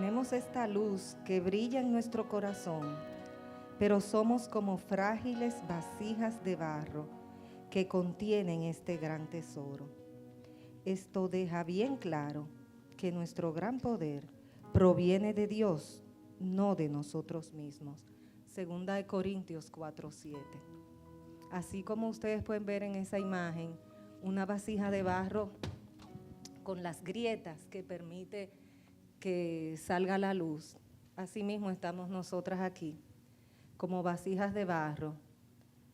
tenemos esta luz que brilla en nuestro corazón, pero somos como frágiles vasijas de barro que contienen este gran tesoro. Esto deja bien claro que nuestro gran poder proviene de Dios, no de nosotros mismos. Segunda de Corintios 4:7. Así como ustedes pueden ver en esa imagen, una vasija de barro con las grietas que permite que salga la luz. Asimismo estamos nosotras aquí, como vasijas de barro,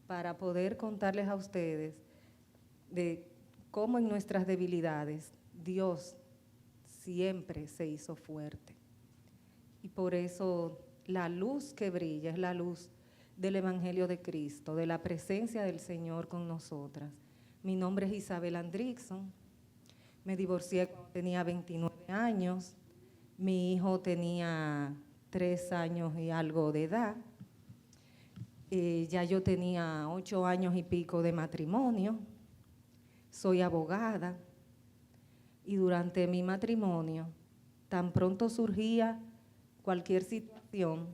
para poder contarles a ustedes de cómo en nuestras debilidades Dios siempre se hizo fuerte. Y por eso la luz que brilla es la luz del Evangelio de Cristo, de la presencia del Señor con nosotras. Mi nombre es Isabel Andrickson. Me divorcié cuando tenía 29 años. Mi hijo tenía 3 años y algo de edad. Ya yo tenía 8 años y pico de matrimonio. Soy abogada. Y durante mi matrimonio, tan pronto surgía cualquier situación,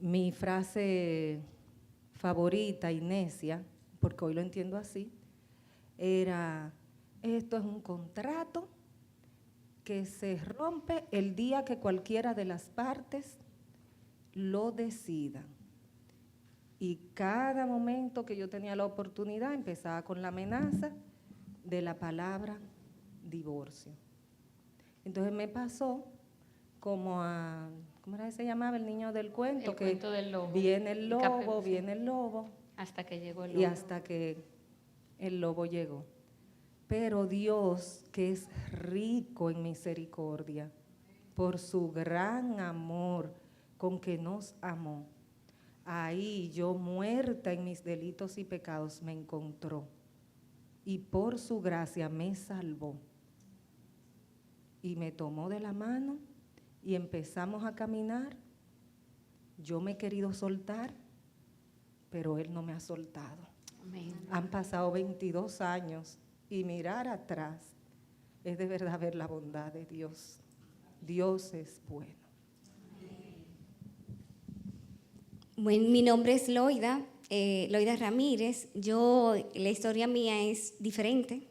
mi frase favorita y necia, porque hoy lo entiendo así, era: esto es un contrato que se rompe el día que cualquiera de las partes lo decida. Y cada momento que yo tenía la oportunidad empezaba con la amenaza de la palabra divorcio. Entonces me pasó como a, ¿cómo era que se llamaba el niño del cuento? El cuento del lobo. Viene el lobo. Hasta que llegó el lobo. Y hasta que el lobo llegó. Pero Dios, que es rico en misericordia, por su gran amor con que nos amó, ahí yo, muerta en mis delitos y pecados, me encontró. Y por su gracia me salvó. Y me tomó de la mano y empezamos a caminar. Yo me he querido soltar, pero Él no me ha soltado. Amén. Han pasado 22 años y mirar atrás es de verdad ver la bondad de Dios. Dios es bueno. Bueno, mi nombre es Loida Ramírez. La historia mía es diferente.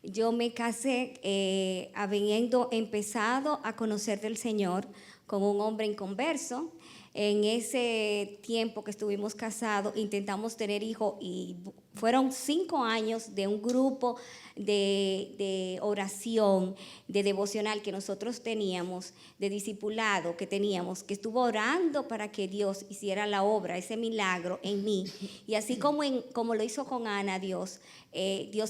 Yo me casé habiendo empezado a conocer del Señor con un hombre inconverso. En ese tiempo que estuvimos casados, intentamos tener hijos y fueron 5 años de un grupo de oración, de devocional que nosotros teníamos, de discipulado que teníamos, que estuvo orando para que Dios hiciera la obra, ese milagro en mí. Y así como lo hizo con Ana Dios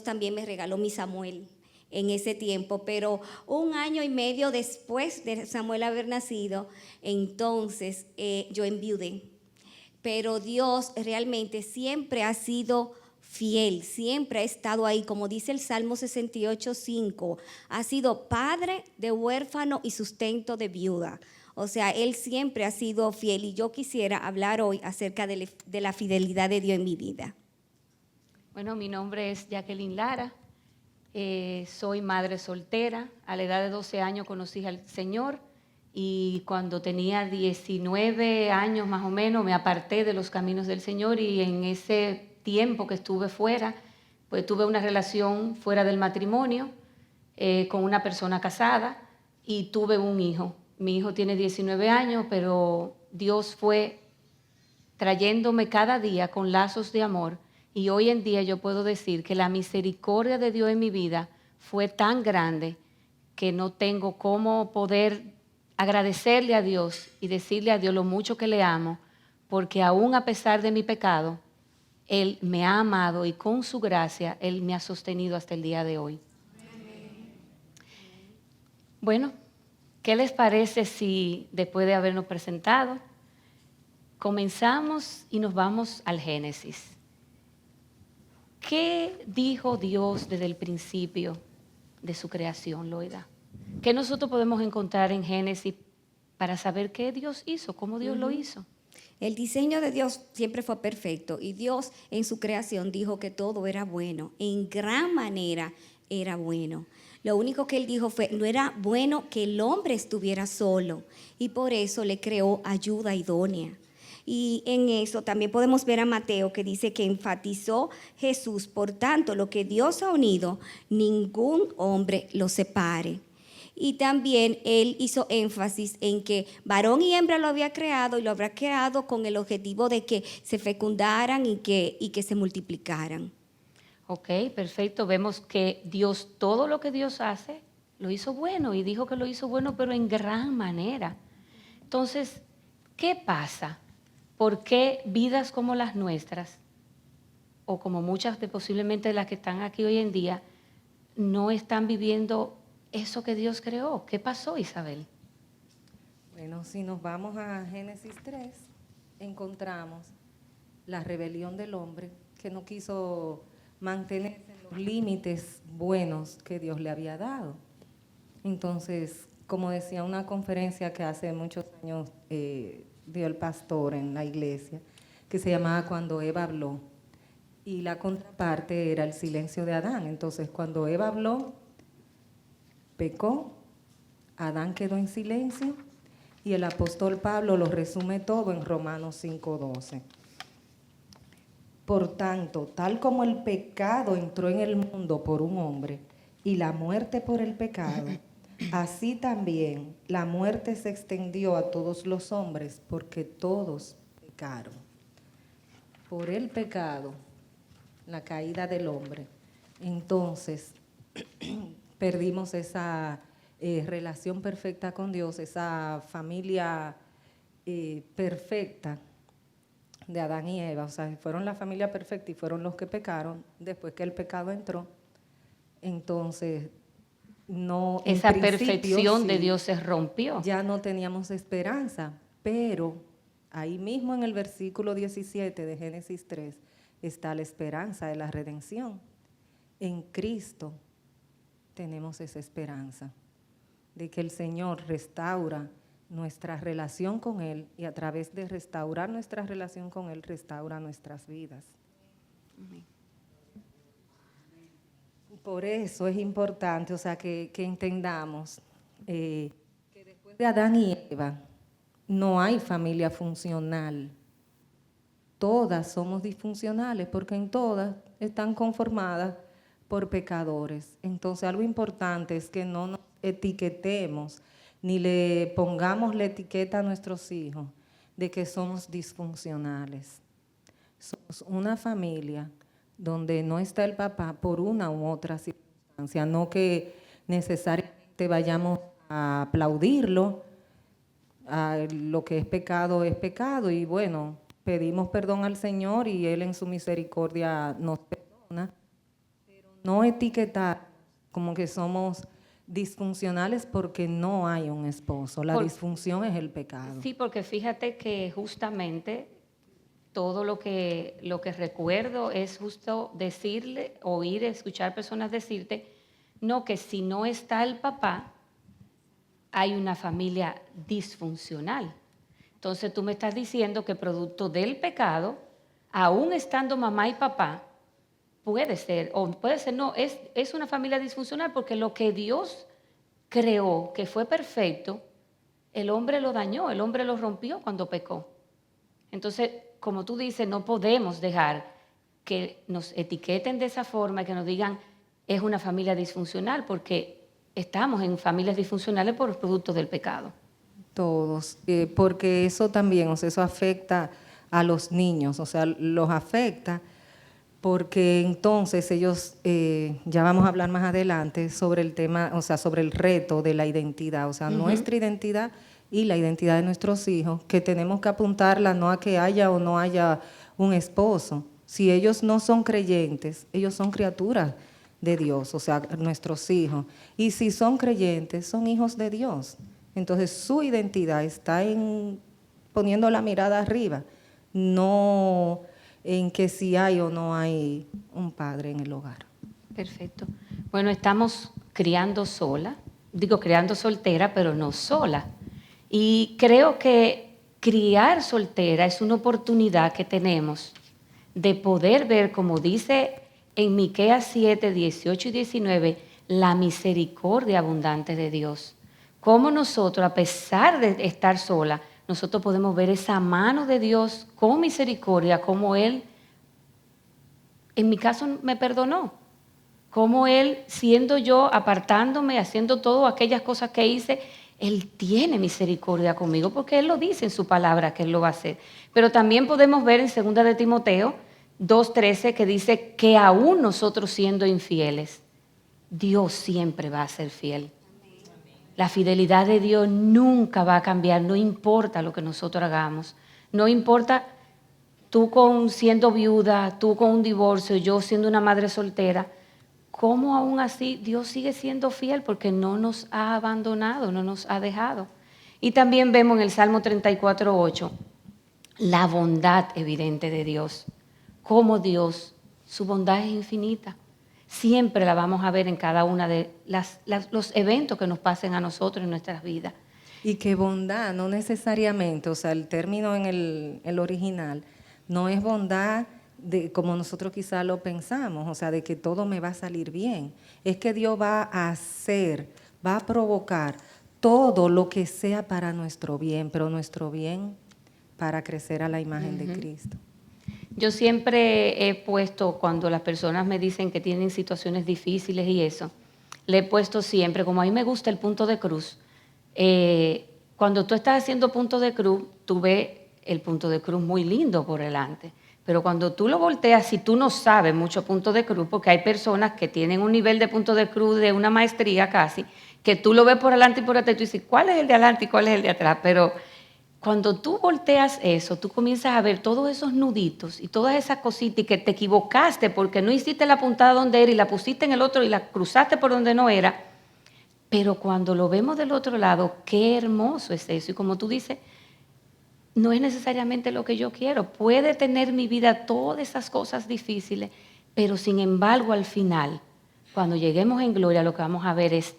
también me regaló mi Samuel en ese tiempo, pero 1 año y medio después de Samuel haber nacido, entonces yo enviudé. Pero Dios realmente siempre ha sido fiel, siempre ha estado ahí, como dice el Salmo 68:5, ha sido padre de huérfano y sustento de viuda. O sea, Él siempre ha sido fiel y yo quisiera hablar hoy acerca de la fidelidad de Dios en mi vida. Bueno, mi nombre es Jacqueline Lara. Soy madre soltera. A la edad de 12 años conocí al Señor y cuando tenía 19 años más o menos me aparté de los caminos del Señor, y en ese tiempo que estuve fuera, pues tuve una relación fuera del matrimonio con una persona casada y tuve un hijo. Mi hijo tiene 19 años, pero Dios fue trayéndome cada día con lazos de amor. Y hoy en día yo puedo decir que la misericordia de Dios en mi vida fue tan grande que no tengo cómo poder agradecerle a Dios y decirle a Dios lo mucho que le amo, porque aún a pesar de mi pecado, Él me ha amado y con su gracia Él me ha sostenido hasta el día de hoy. Bueno, ¿qué les parece si después de habernos presentado, comenzamos y nos vamos al Génesis? ¿Qué dijo Dios desde el principio de su creación, Loida? ¿Qué nosotros podemos encontrar en Génesis para saber qué Dios hizo, cómo Dios lo hizo? El diseño de Dios siempre fue perfecto y Dios en su creación dijo que todo era bueno, en gran manera era bueno. Lo único que él dijo fue, no era bueno que el hombre estuviera solo y por eso le creó ayuda idónea. Y en eso también podemos ver a Mateo que dice que enfatizó Jesús, por tanto, lo que Dios ha unido, ningún hombre lo separe. Y también él hizo énfasis en que varón y hembra lo había creado y lo habrá creado con el objetivo de que se fecundaran y que se multiplicaran. Ok, perfecto. Vemos que Dios, todo lo que Dios hace, lo hizo bueno y dijo que lo hizo bueno, pero en gran manera. Entonces, ¿qué pasa? ¿Por qué vidas como las nuestras, o como muchas de posiblemente las que están aquí hoy en día, no están viviendo eso que Dios creó? ¿Qué pasó, Isabel? Bueno, si nos vamos a Génesis 3, encontramos la rebelión del hombre que no quiso mantenerse en los límites buenos que Dios le había dado. Entonces, como decía una conferencia que hace muchos años dio el pastor en la iglesia, que se llamaba Cuando Eva habló, y la contraparte era el silencio de Adán. Entonces, cuando Eva habló, pecó, Adán quedó en silencio, y el apóstol Pablo lo resume todo en Romanos 5:12. Por tanto, tal como el pecado entró en el mundo por un hombre y la muerte por el pecado, así también la muerte se extendió a todos los hombres porque todos pecaron. Por el pecado, la caída del hombre, entonces perdimos esa relación perfecta con Dios, esa familia perfecta de Adán y Eva. O sea, fueron la familia perfecta y fueron los que pecaron. Después que el pecado entró, entonces no, Esa en principio, perfección de sí, Dios se rompió. ya no teníamos esperanza, pero ahí mismo en el versículo 17 de Génesis 3 está la esperanza de la redención. En Cristo tenemos esa esperanza de que el Señor restaura nuestra relación con Él, y a través de restaurar nuestra relación con Él, restaura nuestras vidas. Por eso es importante, o sea, que entendamos que después de Adán y Eva no hay familia funcional. Todas somos disfuncionales porque en todas están conformadas por pecadores. Entonces, algo importante es que no nos etiquetemos ni le pongamos la etiqueta a nuestros hijos de que somos disfuncionales. Somos una familia donde no está el papá por una u otra circunstancia, no que necesariamente vayamos a aplaudirlo, lo que es pecado y bueno, pedimos perdón al Señor y Él en su misericordia nos perdona, pero no etiquetar como que somos disfuncionales porque no hay un esposo. La disfunción es el pecado. Sí, porque fíjate que justamente todo lo que recuerdo es justo decirle, oír, escuchar personas decirte, no, que si no está el papá, hay una familia disfuncional. Entonces tú me estás diciendo que producto del pecado, aún estando mamá y papá, puede ser, o puede ser, no, es una familia disfuncional porque lo que Dios creó, que fue perfecto, el hombre lo dañó, el hombre lo rompió cuando pecó. Entonces, como tú dices, no podemos dejar que nos etiqueten de esa forma, que nos digan, es una familia disfuncional, porque estamos en familias disfuncionales por los productos del pecado. Todos, porque eso también, o sea, eso afecta a los niños, o sea, los afecta porque entonces ellos, ya vamos a hablar más adelante sobre el tema, o sea, sobre el reto de la identidad, o sea, nuestra identidad y la identidad de nuestros hijos, que tenemos que apuntarla no a que haya o no haya un esposo. Si ellos no son creyentes, ellos son criaturas de Dios, o sea, nuestros hijos. Y si son creyentes, son hijos de Dios. Entonces su identidad está en poniendo la mirada arriba, no en que si hay o no hay un padre en el hogar. Perfecto. Bueno, estamos criando sola, criando soltera, pero no sola. Y creo que criar soltera es una oportunidad que tenemos de poder ver, como dice en Miqueas 7, 18 y 19, la misericordia abundante de Dios. Cómo nosotros, a pesar de estar sola, nosotros podemos ver esa mano de Dios con misericordia, como Él, en mi caso, me perdonó. Como Él, siendo yo, apartándome, haciendo todas aquellas cosas que hice, Él tiene misericordia conmigo, porque Él lo dice en su palabra que Él lo va a hacer. Pero también podemos ver en 2 de Timoteo 2:13 que dice que aún nosotros siendo infieles, Dios siempre va a ser fiel. La fidelidad de Dios nunca va a cambiar, no importa lo que nosotros hagamos. No importa tú siendo viuda, tú con un divorcio, yo siendo una madre soltera, cómo aún así Dios sigue siendo fiel porque no nos ha abandonado, no nos ha dejado. Y también vemos en el Salmo 34:8 la bondad evidente de Dios. Cómo Dios, su bondad es infinita. Siempre la vamos a ver en cada una de los eventos que nos pasen a nosotros en nuestras vidas. Y que bondad no necesariamente, o sea, el término en el original, no es bondad de como nosotros quizá lo pensamos, o sea, de que todo me va a salir bien. Es que Dios va a hacer, va a provocar todo lo que sea para nuestro bien, pero nuestro bien para crecer a la imagen de Cristo. Yo siempre he puesto, cuando las personas me dicen que tienen situaciones difíciles y eso, le he puesto siempre, como a mí me gusta el punto de cruz, cuando tú estás haciendo punto de cruz, tú ves el punto de cruz muy lindo por delante. Pero cuando tú lo volteas, si tú no sabes mucho punto de cruz, porque hay personas que tienen un nivel de punto de cruz de una maestría casi, que tú lo ves por delante y por atrás, y tú dices, ¿cuál es el de adelante y cuál es el de atrás? Pero cuando tú volteas eso, tú comienzas a ver todos esos nuditos y todas esas cositas y que te equivocaste porque no hiciste la puntada donde era y la pusiste en el otro y la cruzaste por donde no era. Pero cuando lo vemos del otro lado, qué hermoso es eso. Y como tú dices, no es necesariamente lo que yo quiero. Puede tener mi vida todas esas cosas difíciles, pero sin embargo al final, cuando lleguemos en gloria, lo que vamos a ver es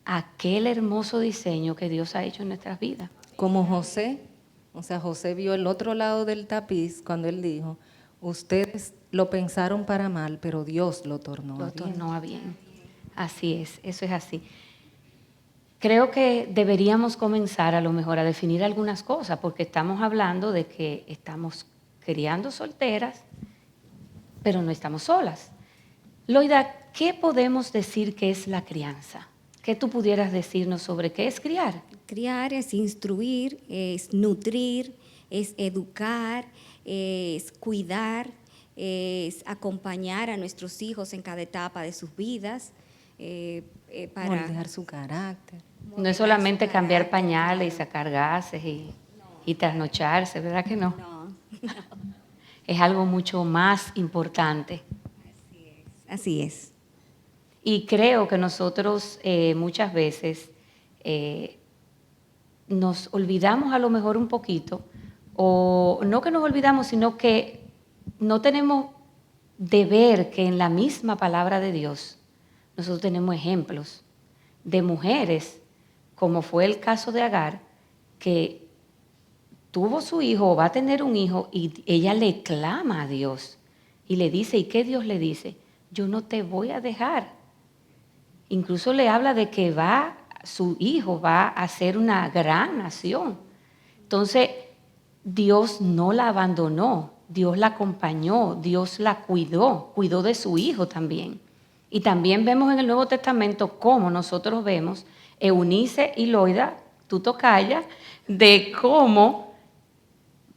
aquel hermoso diseño que Dios ha hecho en nuestras vidas. Como José, o sea, José vio el otro lado del tapiz cuando él dijo, ustedes lo pensaron para mal, pero Dios lo tornó a bien. Así es, eso es así. Creo que deberíamos comenzar a lo mejor a definir algunas cosas, porque estamos hablando de que estamos criando solteras, pero no estamos solas. Loida, ¿qué podemos decir que es la crianza? ¿Qué tú pudieras decirnos sobre qué es criar? Criar es instruir, es nutrir, es educar, es cuidar, es acompañar a nuestros hijos en cada etapa de sus vidas. Para moldear su carácter. No es solamente cambiar pañales y sacar gases y trasnocharse, ¿verdad que no? No. Es algo mucho más importante. Así es. Y creo que nosotros muchas veces nos olvidamos a lo mejor un poquito, o no que nos olvidamos, sino que no tenemos de ver que en la misma palabra de Dios nosotros tenemos ejemplos de mujeres, como fue el caso de Agar, que tuvo su hijo o va a tener un hijo y ella le clama a Dios y le dice, ¿y qué Dios le dice? Yo no te voy a dejar. Incluso le habla de que su hijo va a ser una gran nación. Entonces, Dios no la abandonó, Dios la acompañó, Dios la cuidó de su hijo también. Y también vemos en el Nuevo Testamento cómo nosotros vemos Eunice y Loida, tu tocaya, de cómo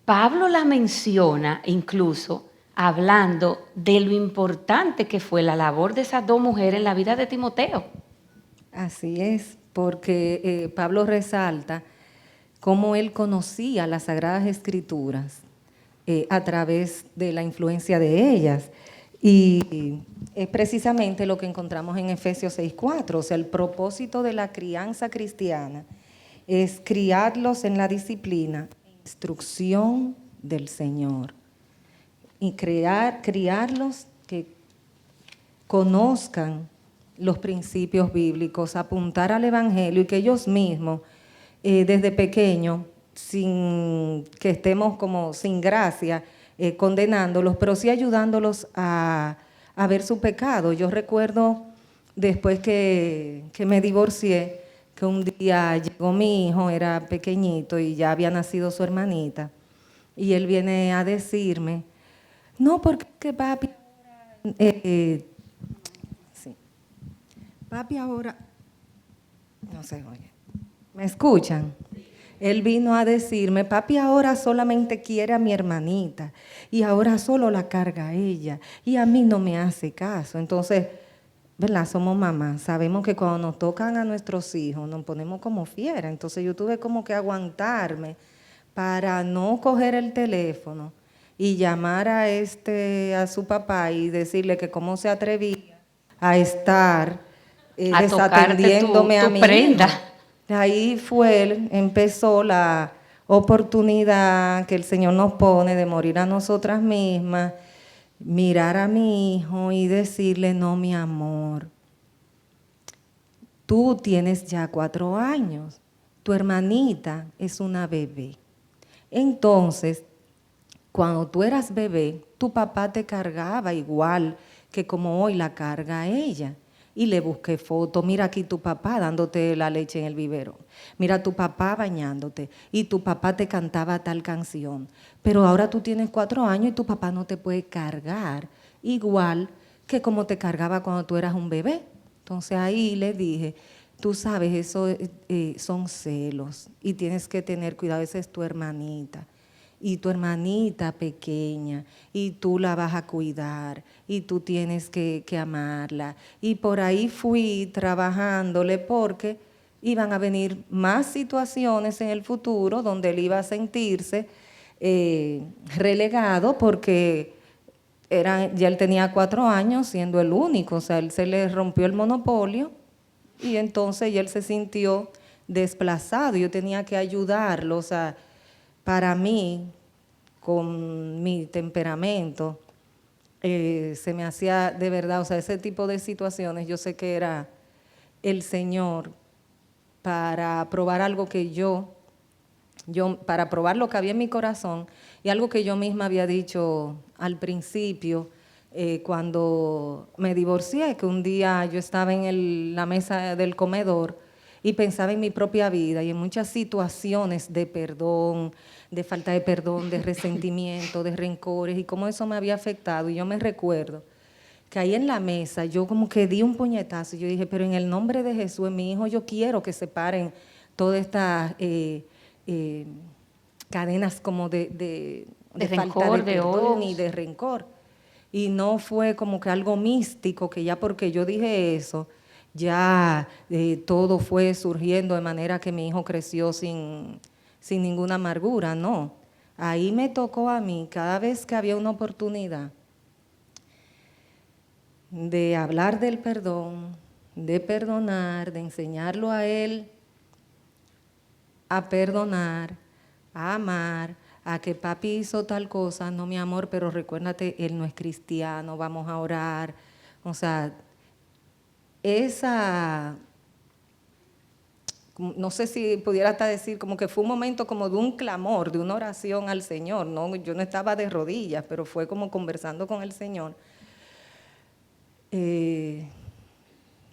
Pablo la menciona incluso hablando de lo importante que fue la labor de esas dos mujeres en la vida de Timoteo. Así es, porque Pablo resalta cómo él conocía las Sagradas Escrituras a través de la influencia de ellas. Y es precisamente lo que encontramos en Efesios 6:4, o sea, el propósito de la crianza cristiana es criarlos en la disciplina, instrucción del Señor. Y criarlos que conozcan los principios bíblicos, apuntar al Evangelio y que ellos mismos, desde pequeños, sin que estemos como sin gracia, condenándolos, pero sí ayudándolos a ver su pecado. Yo recuerdo después que me divorcié, que un día llegó mi hijo, era pequeñito y ya había nacido su hermanita, y él viene a decirme, no, porque papi, sí, papi ahora, no se oye, ¿me escuchan? Él vino a decirme, papi ahora solamente quiere a mi hermanita y ahora solo la carga a ella y a mí no me hace caso. Entonces, ¿verdad? Somos mamás, sabemos que cuando nos tocan a nuestros hijos nos ponemos como fiera. Entonces yo tuve como que aguantarme para no coger el teléfono y llamar a su papá y decirle que cómo se atrevía a estar A tocarte desatendiéndome a tu mi prenda. hijo. Ahí empezó la oportunidad que el Señor nos pone de morir a nosotras mismas, mirar a mi hijo y decirle, no, mi amor, tú tienes ya 4 años, tu hermanita es una bebé. Entonces, cuando tú eras bebé, tu papá te cargaba igual que como hoy la carga ella. Y le busqué fotos, mira aquí tu papá dándote la leche en el biberón, mira tu papá bañándote y tu papá te cantaba tal canción. Pero ahora tú tienes 4 años y tu papá no te puede cargar igual que como te cargaba cuando tú eras un bebé. Entonces ahí le dije, tú sabes, eso son celos y tienes que tener cuidado, esa es tu hermanita. Y tu hermanita pequeña, y tú la vas a cuidar, y tú tienes que amarla. Y por ahí fui trabajándole porque iban a venir más situaciones en el futuro donde él iba a sentirse relegado porque ya él tenía 4 años siendo el único, o sea, él se le rompió el monopolio y entonces él se sintió desplazado. Yo tenía que ayudarlo, o sea, para mí, con mi temperamento, se me hacía de verdad, o sea, ese tipo de situaciones, yo sé que era el Señor para probar algo que para probar lo que había en mi corazón y algo que yo misma había dicho al principio, cuando me divorcié, que un día yo estaba en la mesa del comedor y pensaba en mi propia vida y en muchas situaciones de perdón, de falta de perdón, de resentimiento, de rencores y cómo eso me había afectado. Y yo me recuerdo que ahí en la mesa yo como que di un puñetazo y yo dije, pero en el nombre de Jesús, en mi hijo, yo quiero que se paren todas estas cadenas como de falta rencor, de de perdón odios. y de rencor. Y no fue como que algo místico, que ya porque yo dije eso, ya todo fue surgiendo de manera que mi hijo creció sin ninguna amargura, no. Ahí me tocó a mí, cada vez que había una oportunidad de hablar del perdón, de perdonar, de enseñarlo a él a perdonar, a amar, a que papi hizo tal cosa, no mi amor, pero recuérdate, él no es cristiano, vamos a orar. O sea, no sé si pudiera hasta decir como que fue un momento como de un clamor, de una oración al Señor, ¿no? Yo no estaba de rodillas, pero fue como conversando con el Señor.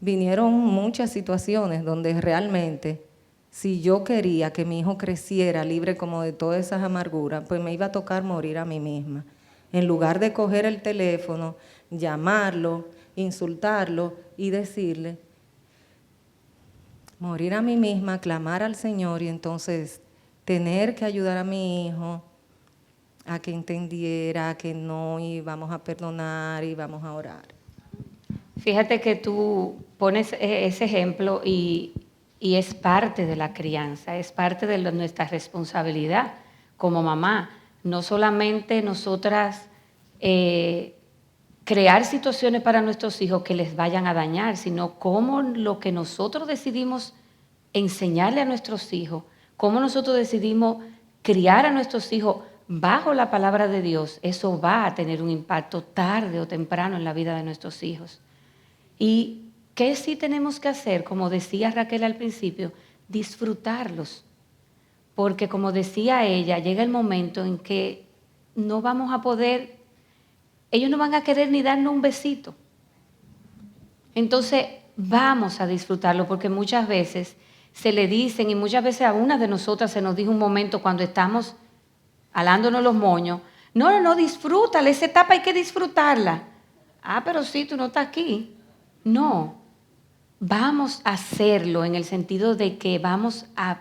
Vinieron muchas situaciones donde realmente, si yo quería que mi hijo creciera libre como de todas esas amarguras, pues me iba a tocar morir a mí misma. En lugar de coger el teléfono, llamarlo, insultarlo y decirle, morir a mí misma, clamar al Señor y entonces tener que ayudar a mi hijo a que entendiera que no íbamos a perdonar y vamos a orar. Fíjate que tú pones ese ejemplo y es parte de la crianza, es parte de nuestra responsabilidad como mamá. No solamente nosotras crear situaciones para nuestros hijos que les vayan a dañar, sino cómo lo que nosotros decidimos enseñarle a nuestros hijos, cómo nosotros decidimos criar a nuestros hijos bajo la palabra de Dios, eso va a tener un impacto tarde o temprano en la vida de nuestros hijos. ¿Y qué sí tenemos que hacer? Como decía Raquel al principio, disfrutarlos. Porque como decía ella, llega el momento en que no vamos a poder, ellos no van a querer ni darnos un besito. Entonces vamos a disfrutarlo, porque muchas veces se le dicen, y muchas veces a una de nosotras se nos dijo un momento cuando estamos alándonos los moños, no, disfrútala, esa etapa hay que disfrutarla. Ah, pero sí, tú no estás aquí. No, vamos a hacerlo en el sentido de que vamos a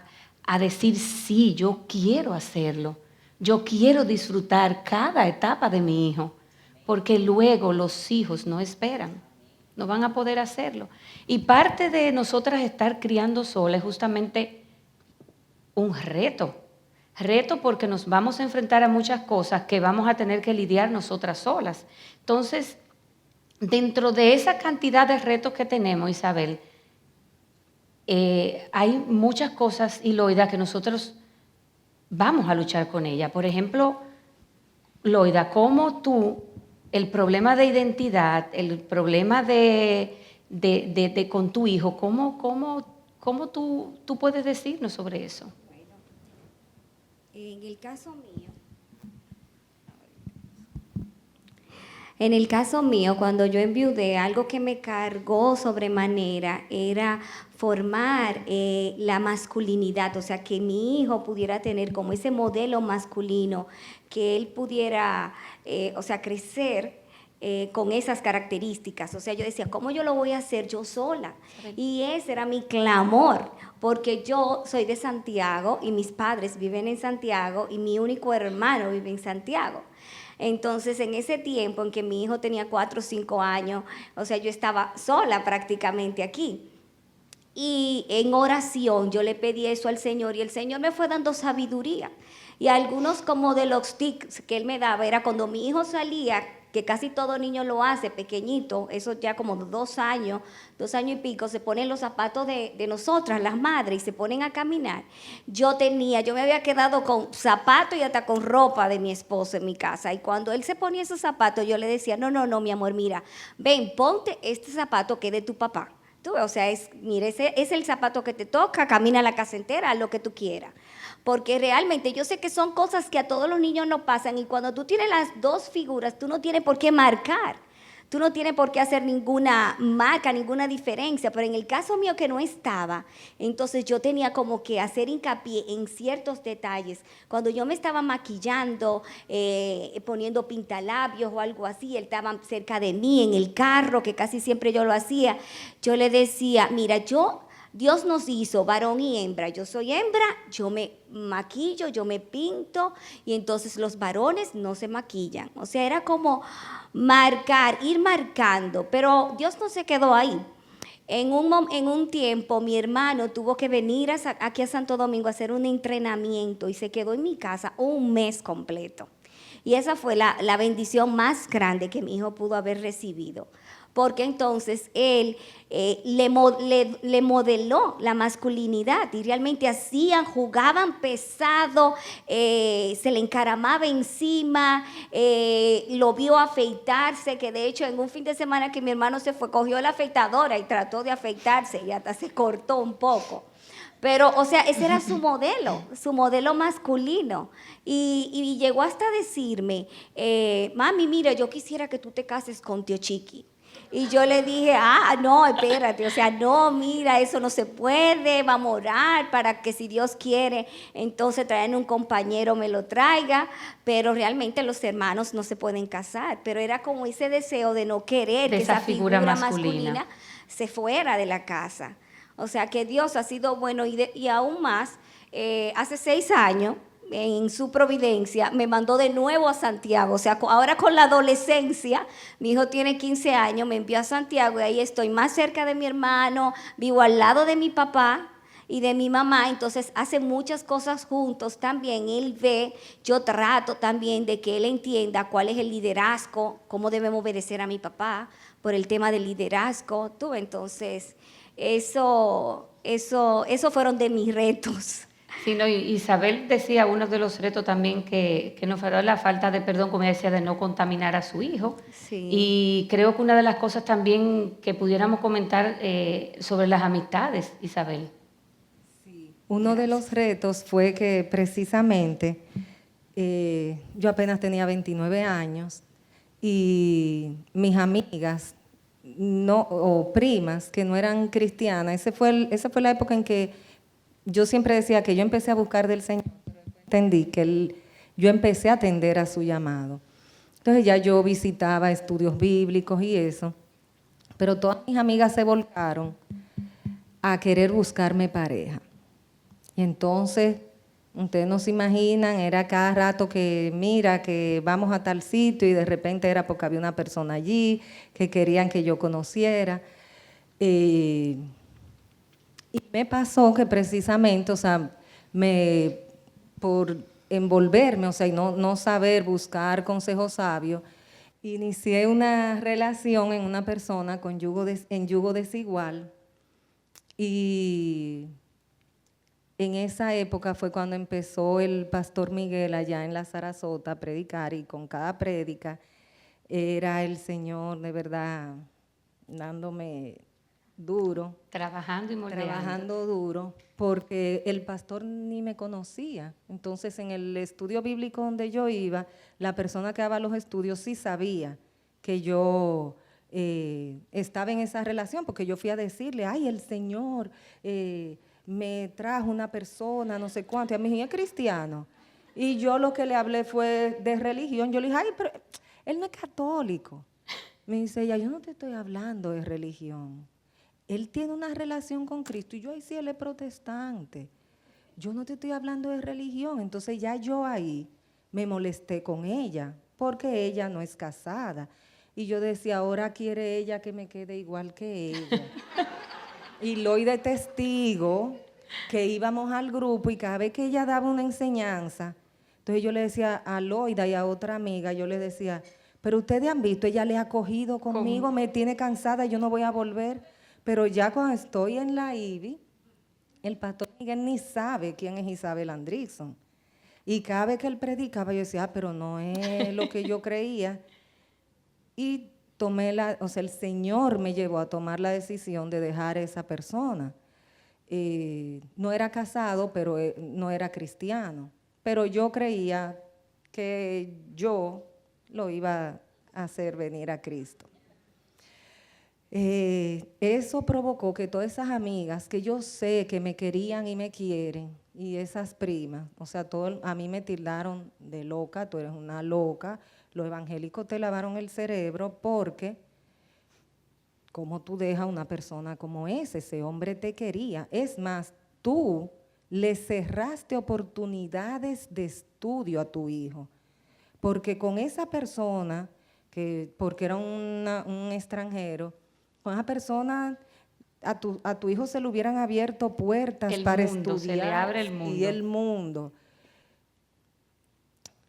decir, sí, yo quiero hacerlo. Yo quiero disfrutar cada etapa de mi hijo, porque luego los hijos no esperan, no van a poder hacerlo. Y parte de nosotras estar criando sola es justamente un reto. Reto porque nos vamos a enfrentar a muchas cosas que vamos a tener que lidiar nosotras solas. Entonces, dentro de esa cantidad de retos que tenemos, Isabel, hay muchas cosas, y Loida, que nosotros vamos a luchar con ella. Por ejemplo, Loida, ¿cómo tú, el problema de identidad, el problema de con tu hijo, cómo tú puedes decirnos sobre eso? En el caso mío, cuando yo enviudé, algo que me cargó sobremanera era formar la masculinidad, o sea, que mi hijo pudiera tener como ese modelo masculino, que él pudiera, o sea, crecer con esas características. O sea, yo decía, ¿cómo yo lo voy a hacer yo sola? Y ese era mi clamor, porque yo soy de Santiago y mis padres viven en Santiago y mi único hermano vive en Santiago. Entonces, en ese tiempo en que mi hijo tenía 4 o 5 años, o sea, yo estaba sola prácticamente aquí. Y en oración yo le pedí eso al Señor y el Señor me fue dando sabiduría. Y algunos como de los tics que Él me daba era cuando mi hijo salía, que casi todo niño lo hace, pequeñito, eso ya como 2 años, 2 años y pico, se ponen los zapatos de nosotras, las madres, y se ponen a caminar. Yo me había quedado con zapatos y hasta con ropa de mi esposo en mi casa. Y cuando él se ponía esos zapatos, yo le decía, no, mi amor, mira, ven, ponte este zapato que es de tu papá. Tú, o sea, mira, ese es el zapato que te toca, camina la casa entera, haz lo que tú quieras. Porque realmente yo sé que son cosas que a todos los niños no pasan y cuando tú tienes las dos figuras, tú no tienes por qué marcar, tú no tienes por qué hacer ninguna marca, ninguna diferencia, pero en el caso mío que no estaba, entonces yo tenía como que hacer hincapié en ciertos detalles. Cuando yo me estaba maquillando, poniendo pintalabios o algo así, él estaba cerca de mí en el carro, que casi siempre yo lo hacía, yo le decía, mira, Dios nos hizo varón y hembra. Yo soy hembra, yo me maquillo, yo me pinto y entonces los varones no se maquillan. O sea, era como ir marcando, pero Dios no se quedó ahí. En un tiempo mi hermano tuvo que venir aquí a Santo Domingo a hacer un entrenamiento y se quedó en mi casa 1 mes completo. Y esa fue la bendición más grande que mi hijo pudo haber recibido. Porque entonces él le modeló la masculinidad y realmente jugaban pesado, se le encaramaba encima, lo vio afeitarse, que de hecho en un fin de semana que mi hermano se fue, cogió la afeitadora y trató de afeitarse y hasta se cortó un poco. Pero, o sea, ese era su modelo masculino. Y llegó hasta decirme, mami, mira, yo quisiera que tú te cases con tío Chiqui. Y yo le dije, no, espérate, o sea, no, mira, eso no se puede, vamos a orar para que si Dios quiere, entonces traer un compañero me lo traiga, pero realmente los hermanos no se pueden casar, pero era como ese deseo de no querer que esa figura masculina se fuera de la casa. O sea, que Dios ha sido bueno y aún más, hace 6 años, en su providencia, me mandó de nuevo a Santiago. O sea, ahora con la adolescencia, mi hijo tiene 15 años, me envió a Santiago y ahí estoy más cerca de mi hermano, vivo al lado de mi papá y de mi mamá, entonces hace muchas cosas juntos también. Él ve, yo trato también de que él entienda cuál es el liderazgo, cómo debemos obedecer a mi papá por el tema del liderazgo. Tú, entonces, eso fueron de mis retos. Sí, no, Isabel decía uno de los retos también que nos fue la falta de perdón, como ella decía, de no contaminar a su hijo. Sí. Y creo que una de las cosas también que pudiéramos comentar sobre las amistades, Isabel. Sí. Uno de los retos fue que precisamente yo apenas tenía 29 años y mis amigas no, o primas que no eran cristianas. Esa fue la época en que yo siempre decía que yo empecé a buscar del Señor, pero entendí que yo empecé a atender a su llamado. Entonces ya yo visitaba estudios bíblicos y eso, pero todas mis amigas se volcaron a querer buscarme pareja. Y entonces, ustedes no se imaginan, era cada rato que mira, que vamos a tal sitio y de repente era porque había una persona allí que querían que yo conociera. Y me pasó que precisamente, o sea, por envolverme, o sea, y no saber buscar consejos sabios, inicié una relación en una persona en yugo desigual. Y en esa época fue cuando empezó el pastor Miguel allá en la Sarasota a predicar, y con cada prédica era el Señor de verdad dándome duro. Trabajando y moldeando. Trabajando duro, porque el pastor ni me conocía. Entonces, en el estudio bíblico donde yo iba, la persona que daba los estudios sí sabía que yo estaba en esa relación, porque yo fui a decirle, ay, el Señor me trajo una persona, no sé cuánto, y a mí dijo, ¿es cristiano? Y yo lo que le hablé fue de religión. Yo le dije, ay, pero él no es católico. Me dice ella, yo no te estoy hablando de religión. Él tiene una relación con Cristo. Y yo, ay, sí, él es protestante. Yo no te estoy hablando de religión. Entonces ya yo ahí me molesté con ella, porque ella no es casada. Y yo decía, ahora quiere ella que me quede igual que ella. Y Loida de testigo que íbamos al grupo y cada vez que ella daba una enseñanza, entonces yo le decía a Loida y a otra amiga, yo le decía, pero ustedes han visto, ella le ha cogido conmigo, me tiene cansada, yo no voy a volver. Pero ya cuando estoy en la IBI, el pastor Miguel ni sabe quién es Isabel Andrickson. Y cada vez que él predicaba, yo decía, pero no es lo que yo creía. Y el Señor me llevó a tomar la decisión de dejar a esa persona. No era casado, pero no era cristiano. Pero yo creía que yo lo iba a hacer venir a Cristo. Eso provocó que todas esas amigas que yo sé que me querían y me quieren, y esas primas, o sea, a mí me tildaron de loca, tú eres una loca, los evangélicos te lavaron el cerebro porque, ¿cómo tú dejas a una persona como ese hombre te quería? Es más, tú le cerraste oportunidades de estudio a tu hijo, porque con esa persona, porque era un extranjero, con esa persona, a tu hijo se le hubieran abierto puertas para estudiar. Se le abre el mundo. Y el mundo.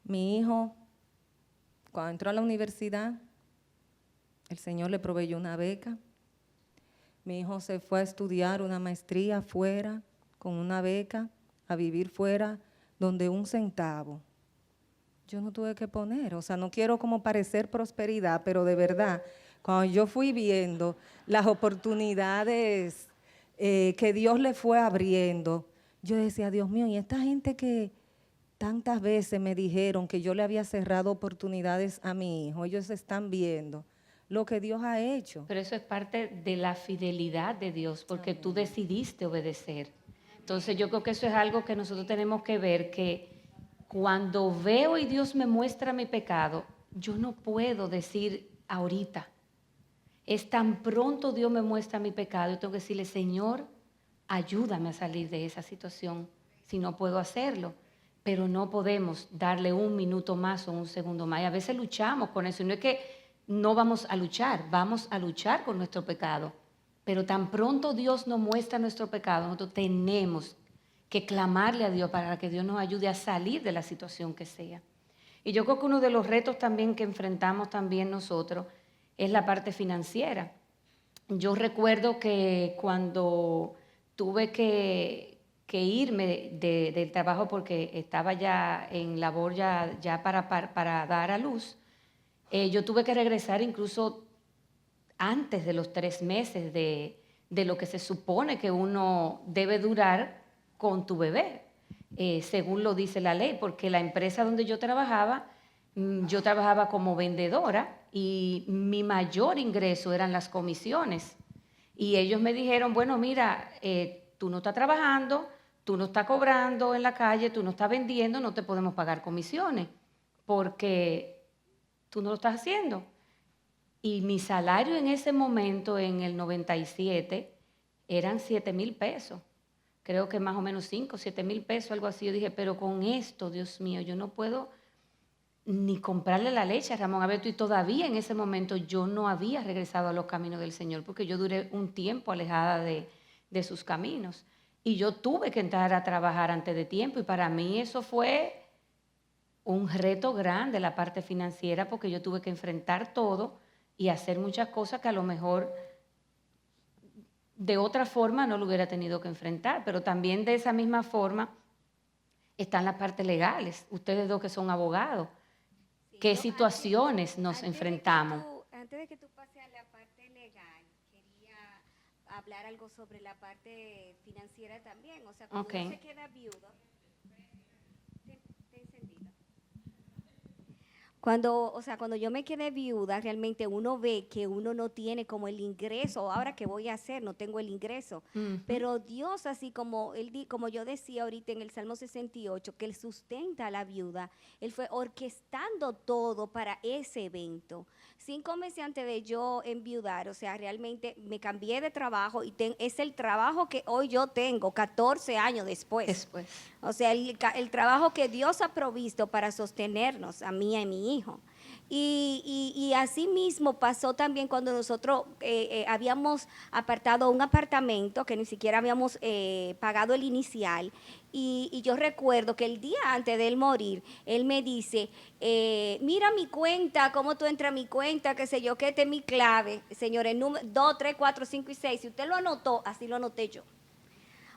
Mi hijo, cuando entró a la universidad, el Señor le proveyó una beca. Mi hijo se fue a estudiar una maestría fuera, con una beca, a vivir fuera, donde un centavo yo no tuve que poner. O sea, no quiero como parecer prosperidad, pero de verdad, cuando yo fui viendo las oportunidades que Dios le fue abriendo, yo decía, Dios mío, y esta gente que tantas veces me dijeron que yo le había cerrado oportunidades a mi hijo, ellos están viendo lo que Dios ha hecho. Pero eso es parte de la fidelidad de Dios, porque tú decidiste obedecer. Entonces yo creo que eso es algo que nosotros tenemos que ver, que cuando veo y Dios me muestra mi pecado, yo no puedo decir ahorita. Es tan pronto Dios me muestra mi pecado, yo tengo que decirle, Señor, ayúdame a salir de esa situación si no puedo hacerlo. Pero no podemos darle un minuto más o un segundo más. Y a veces luchamos con eso. Y no es que no vamos a luchar con nuestro pecado. Pero tan pronto Dios nos muestra nuestro pecado, nosotros tenemos que clamarle a Dios para que Dios nos ayude a salir de la situación que sea. Y yo creo que uno de los retos también que enfrentamos también nosotros es la parte financiera. Yo recuerdo que cuando tuve que irme del trabajo porque estaba ya en labor ya para dar a luz, yo tuve que regresar incluso antes de los 3 meses de lo que se supone que uno debe durar con tu bebé, según lo dice la ley, porque la empresa donde yo trabajaba como vendedora y mi mayor ingreso eran las comisiones. Y ellos me dijeron, bueno, mira, tú no estás trabajando, tú no estás cobrando en la calle, tú no estás vendiendo, no te podemos pagar comisiones porque tú no lo estás haciendo. Y mi salario en ese momento, en el 97, eran 7,000 pesos. Creo que más o menos 5, 7,000 pesos, algo así. Yo dije, pero con esto, Dios mío, yo no puedo ni comprarle la leche a Ramón Alberto. Y todavía en ese momento yo no había regresado a los caminos del Señor, porque yo duré un tiempo alejada de sus caminos. Y yo tuve que entrar a trabajar antes de tiempo. Y para mí eso fue un reto grande, la parte financiera, porque yo tuve que enfrentar todo y hacer muchas cosas que a lo mejor de otra forma no lo hubiera tenido que enfrentar, pero también de esa misma forma están las partes legales. Ustedes dos que son abogados, Sí, ¿qué yo situaciones nos enfrentamos? Antes de que tú pases a la parte legal, quería hablar algo sobre la parte financiera también. O sea, cuando Ok. uno se queda viudo, te encendido. Cuando yo me quedé viuda, realmente uno ve que uno no tiene como el ingreso. Ahora, ¿qué voy a hacer? No tengo el ingreso. Ujú. Pero Dios, así como como yo decía ahorita en el Salmo 68, que Él sustenta a la viuda, Él fue orquestando todo para ese evento. 5 meses antes de yo enviudar, o sea, realmente me cambié de trabajo y es el trabajo que hoy yo tengo, 14 años después. Después. O sea, el trabajo que Dios ha provisto para sostenernos, a mí y a mi hijo. Y así mismo pasó también cuando nosotros habíamos apartado un apartamento que ni siquiera habíamos pagado el inicial. Y yo recuerdo que el día antes de él morir, él me dice, mira mi cuenta, cómo tú entras a mi cuenta, qué sé yo, que esta es mi clave. Señores, 2, 3, 4, 5 y 6. Si usted lo anotó, así lo anoté yo.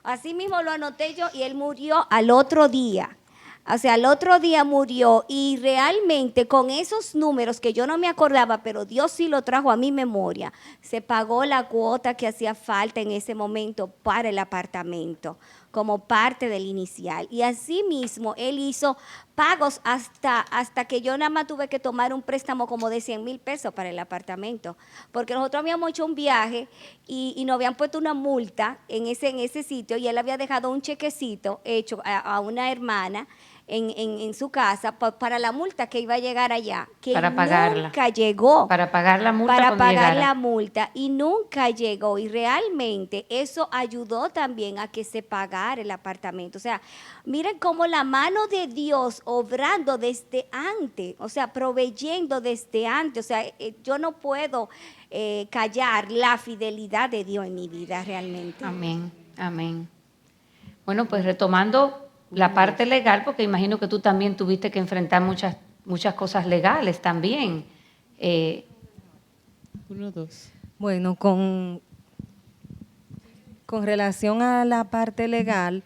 Así mismo lo anoté yo y él murió al otro día. O sea, al otro día murió y realmente con esos números que yo no me acordaba, pero Dios sí lo trajo a mi memoria, se pagó la cuota que hacía falta en ese momento para el apartamento, como parte del inicial. Y así mismo él hizo pagos hasta que yo nada más tuve que tomar un préstamo como de 100,000 pesos para el apartamento, porque nosotros habíamos hecho un viaje y nos habían puesto una multa en ese sitio y él había dejado un chequecito hecho a una hermana en su casa para la multa que iba a llegar allá, que Para pagarla. nunca llegó. Para pagar la multa Para cuando pagar llegara. la multa y nunca llegó y realmente eso ayudó también a que se pagara el apartamento. O sea, miren cómo la mano de Dios obrando desde antes, o sea, proveyendo desde antes. O sea, yo no puedo callar la fidelidad de Dios en mi vida realmente. Amén, amén. Bueno, pues retomando la parte legal, porque imagino que tú también tuviste que enfrentar muchas cosas legales también. 1, 2. Bueno, con relación a la parte legal,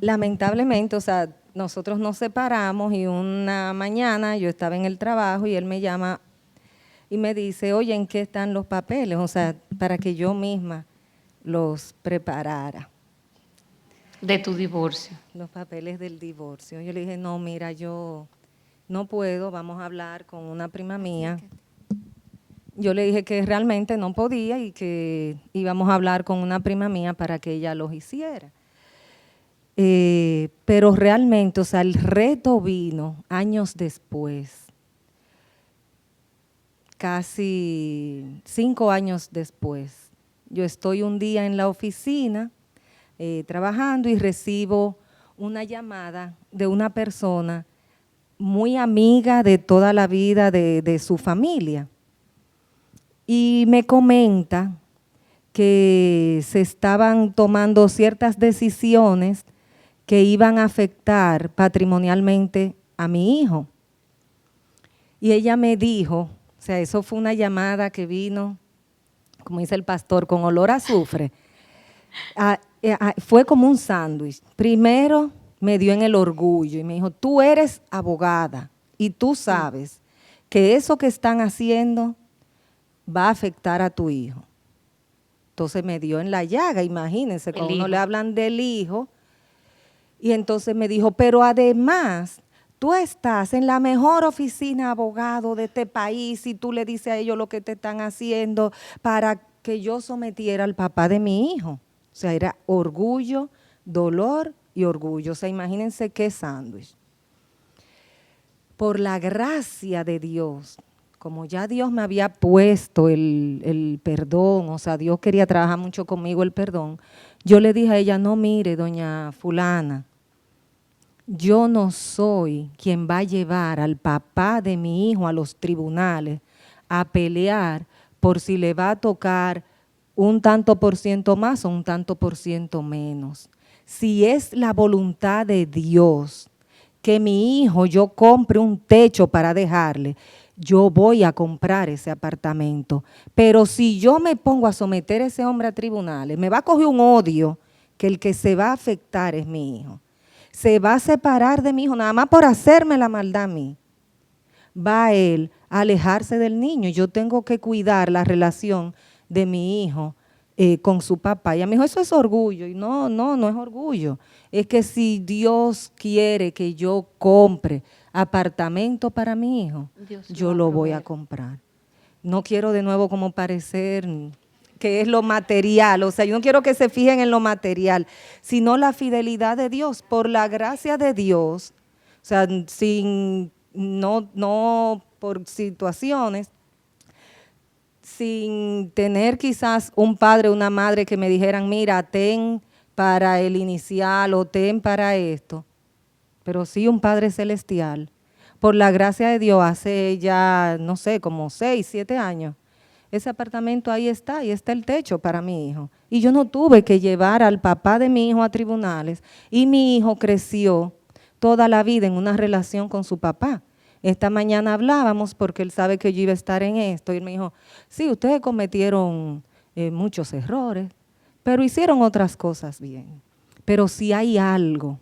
lamentablemente, o sea, nosotros nos separamos y una mañana yo estaba en el trabajo y él me llama y me dice, oye, ¿en qué están los papeles? O sea, para que yo misma los preparara. De tu divorcio. Los papeles del divorcio. Yo le dije, no, mira, yo no puedo, vamos a hablar con una prima mía. Yo le dije que realmente no podía y que íbamos a hablar con una prima mía para que ella los hiciera. Pero realmente, o sea, el reto vino años después, casi 5 años después. Yo estoy un día en la oficina trabajando y recibo una llamada de una persona muy amiga de toda la vida de su familia. Y me comenta que se estaban tomando ciertas decisiones que iban a afectar patrimonialmente a mi hijo. Y ella me dijo, o sea, eso fue una llamada que vino, como dice el pastor, con olor a azufre. Fue como un sándwich. Primero me dio en el orgullo y me dijo, tú eres abogada y tú sabes que eso que están haciendo va a afectar a tu hijo. Entonces me dio en la llaga, imagínense, cuando uno le hablan del hijo. Y entonces me dijo, pero además, Tú estás en la mejor oficina abogado de este país y tú le dices a ellos lo que te están haciendo para que yo sometiera al papá de mi hijo. O sea, era orgullo, dolor y orgullo. O sea, imagínense qué sándwich. Por la gracia de Dios, como ya Dios me había puesto el perdón, o sea, Dios quería trabajar mucho conmigo el perdón, yo le dije a ella, no mire, doña fulana, yo no soy quien va a llevar al papá de mi hijo a los tribunales a pelear por si le va a tocar un tanto por ciento más o un tanto por ciento menos. Si es la voluntad de Dios que mi hijo yo compre un techo para dejarle, yo voy a comprar ese apartamento. Pero si yo me pongo a someter a ese hombre a tribunales, me va a coger un odio que el que se va a afectar es mi hijo. Se va a separar de mi hijo, nada más por hacerme la maldad a mí. Va él a alejarse del niño. Yo tengo que cuidar la relación de mi hijo con su papá. Y a mí dijo, eso es orgullo. Y no es orgullo. Es que si Dios quiere que yo compre apartamento para mi hijo, yo lo voy a comprar. No quiero de nuevo como parecer que es lo material, o sea, yo no quiero que se fijen en lo material, sino la fidelidad de Dios, por la gracia de Dios, o sea, no por situaciones, sin tener quizás un padre o una madre que me dijeran, mira, ten para el inicial o ten para esto, pero sí un Padre Celestial. Por la gracia de Dios, hace ya, no sé, como 6, 7 años, ese apartamento ahí está el techo para mi hijo. Y yo no tuve que llevar al papá de mi hijo a tribunales y mi hijo creció toda la vida en una relación con su papá. Esta mañana hablábamos porque él sabe que yo iba a estar en esto y él me dijo, sí, ustedes cometieron muchos errores, pero hicieron otras cosas bien. Pero si hay algo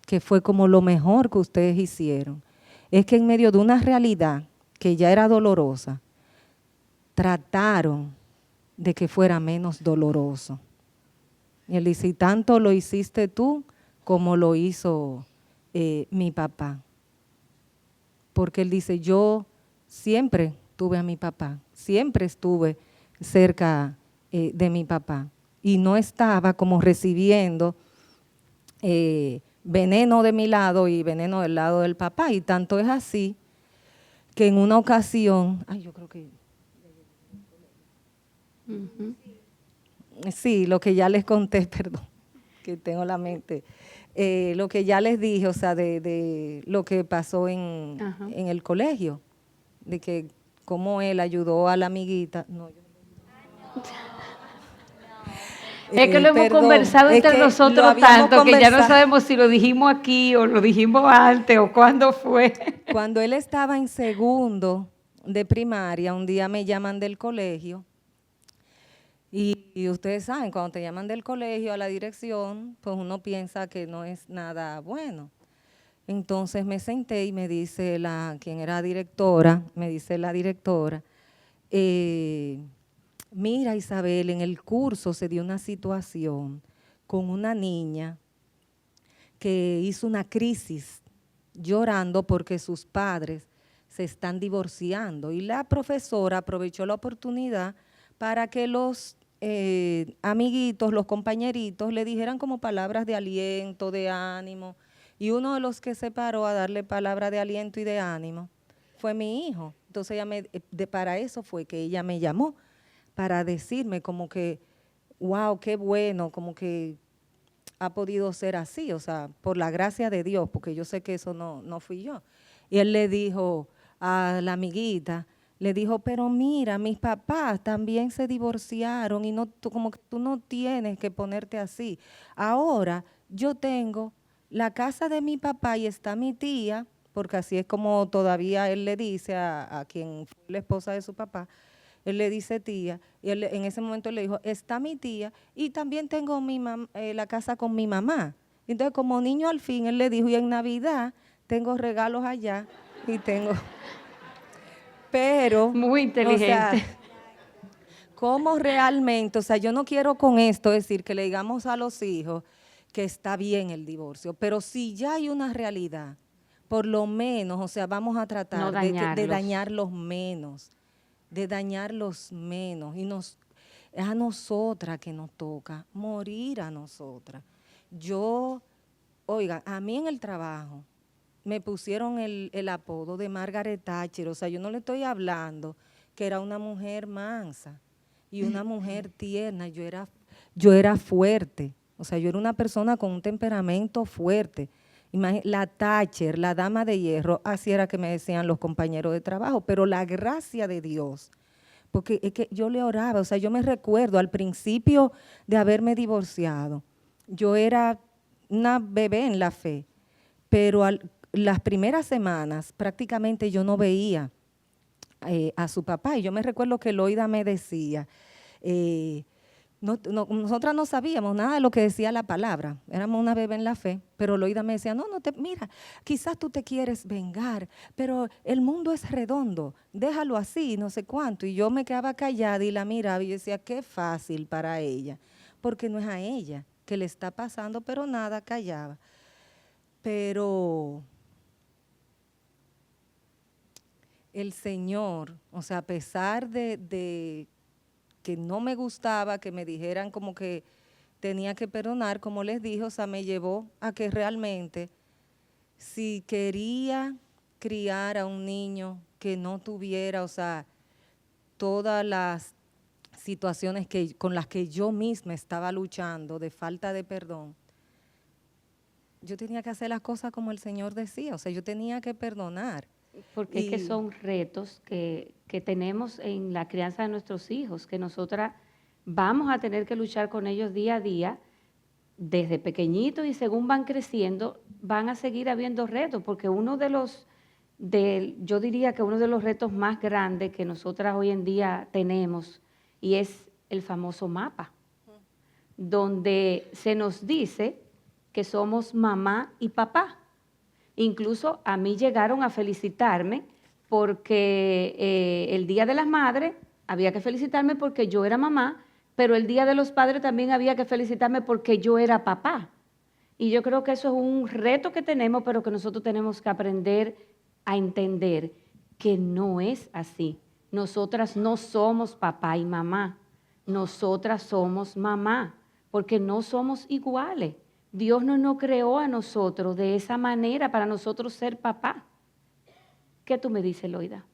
que fue como lo mejor que ustedes hicieron, es que en medio de una realidad que ya era dolorosa, trataron de que fuera menos doloroso. Y él dice, y tanto lo hiciste tú como lo hizo mi papá. Porque él dice, yo siempre tuve a mi papá, siempre estuve cerca de mi papá. Y no estaba como recibiendo veneno de mi lado y veneno del lado del papá. Y tanto es así que en una ocasión, yo creo que... Sí, lo que ya les conté, perdón, que tengo la mente, lo que ya les dije, o sea, de lo que pasó en el colegio, de que cómo él ayudó a la amiguita. No, es que lo hemos conversado entre nosotros tanto que ya no sabemos si lo dijimos aquí o lo dijimos antes o cuándo fue. Cuando él estaba en segundo de primaria, un día me llaman del colegio. Y ustedes saben, cuando te llaman del colegio a la dirección, pues uno piensa que no es nada bueno. Entonces me senté y me dice quien era directora, me dice la directora, mira Isabel, en el curso se dio una situación con una niña que hizo una crisis llorando porque sus padres se están divorciando. Y la profesora aprovechó la oportunidad para que los amiguitos, los compañeritos, le dijeran como palabras de aliento, de ánimo. Y uno de los que se paró a darle palabras de aliento y de ánimo fue mi hijo. Entonces para eso fue que ella me llamó, para decirme como que, wow, qué bueno, como que ha podido ser así, o sea, por la gracia de Dios, porque yo sé que eso no fui yo. Y él le dijo a la amiguita, le dijo, pero mira, mis papás también se divorciaron y como que tú no tienes que ponerte así. Ahora yo tengo la casa de mi papá y está mi tía, porque así es como todavía él le dice a quien fue la esposa de su papá, él le dice tía, y en ese momento él le dijo, está mi tía y también tengo la casa con mi mamá. Entonces como niño al fin él le dijo, y en Navidad tengo regalos allá y tengo... Pero, muy inteligente. O sea, ¿cómo realmente? O sea, yo no quiero con esto decir que le digamos a los hijos que está bien el divorcio, pero si ya hay una realidad, por lo menos, o sea, vamos a tratar No de dañarlos. dañar los menos. Y es a nosotras que nos toca morir a nosotras. Oiga, a mí en el trabajo me pusieron el apodo de Margaret Thatcher, o sea, yo no le estoy hablando que era una mujer mansa y una mujer tierna, yo era fuerte, o sea, yo era una persona con un temperamento fuerte. La Thatcher, la dama de hierro, así era que me decían los compañeros de trabajo, pero la gracia de Dios, porque es que yo le oraba, o sea, yo me recuerdo al principio de haberme divorciado, yo era una bebé en la fe, pero las primeras semanas prácticamente yo no veía a su papá, y yo me recuerdo que Loida me decía, nosotras no sabíamos nada de lo que decía la palabra, éramos una bebé en la fe, pero Loida me decía, mira, quizás tú te quieres vengar, pero el mundo es redondo, déjalo así, no sé cuánto, y yo me quedaba callada y la miraba y decía, qué fácil para ella, porque no es a ella que le está pasando, pero nada, callaba. Pero el Señor, o sea, a pesar de que no me gustaba, que me dijeran como que tenía que perdonar, como les dije, o sea, me llevó a que realmente, si quería criar a un niño que no tuviera, o sea, todas las situaciones con las que yo misma estaba luchando de falta de perdón, yo tenía que hacer las cosas como el Señor decía, o sea, yo tenía que perdonar. Porque es que son retos que tenemos en la crianza de nuestros hijos, que nosotras vamos a tener que luchar con ellos día a día, desde pequeñitos, y según van creciendo, van a seguir habiendo retos, porque yo diría que uno de los retos más grandes que nosotras hoy en día tenemos, y es el famoso mapa, donde se nos dice que somos mamá y papá. Incluso a mí llegaron a felicitarme porque el Día de las Madres había que felicitarme porque yo era mamá, pero el Día de los Padres también había que felicitarme porque yo era papá. Y yo creo que eso es un reto que tenemos, pero que nosotros tenemos que aprender a entender que no es así. Nosotras no somos papá y mamá, nosotras somos mamá, porque no somos iguales. Dios no nos creó a nosotros de esa manera para nosotros ser papá. ¿Qué tú me dices, Loida?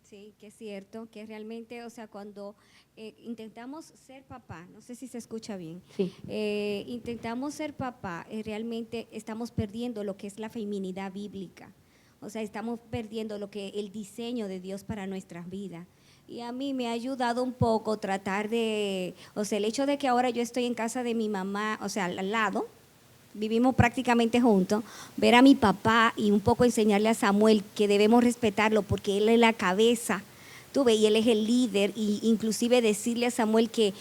Sí, que es cierto, que realmente, o sea, cuando intentamos ser papá, no sé si se escucha bien, Sí. Intentamos ser papá, realmente estamos perdiendo lo que es la feminidad bíblica. O sea, estamos perdiendo el diseño de Dios para nuestras vidas. Y a mí me ha ayudado un poco tratar o sea, el hecho de que ahora yo estoy en casa de mi mamá, o sea, al lado, vivimos prácticamente juntos, ver a mi papá y un poco enseñarle a Samuel que debemos respetarlo porque él es la cabeza, tú ves, y él es el líder, y inclusive decirle a Samuel que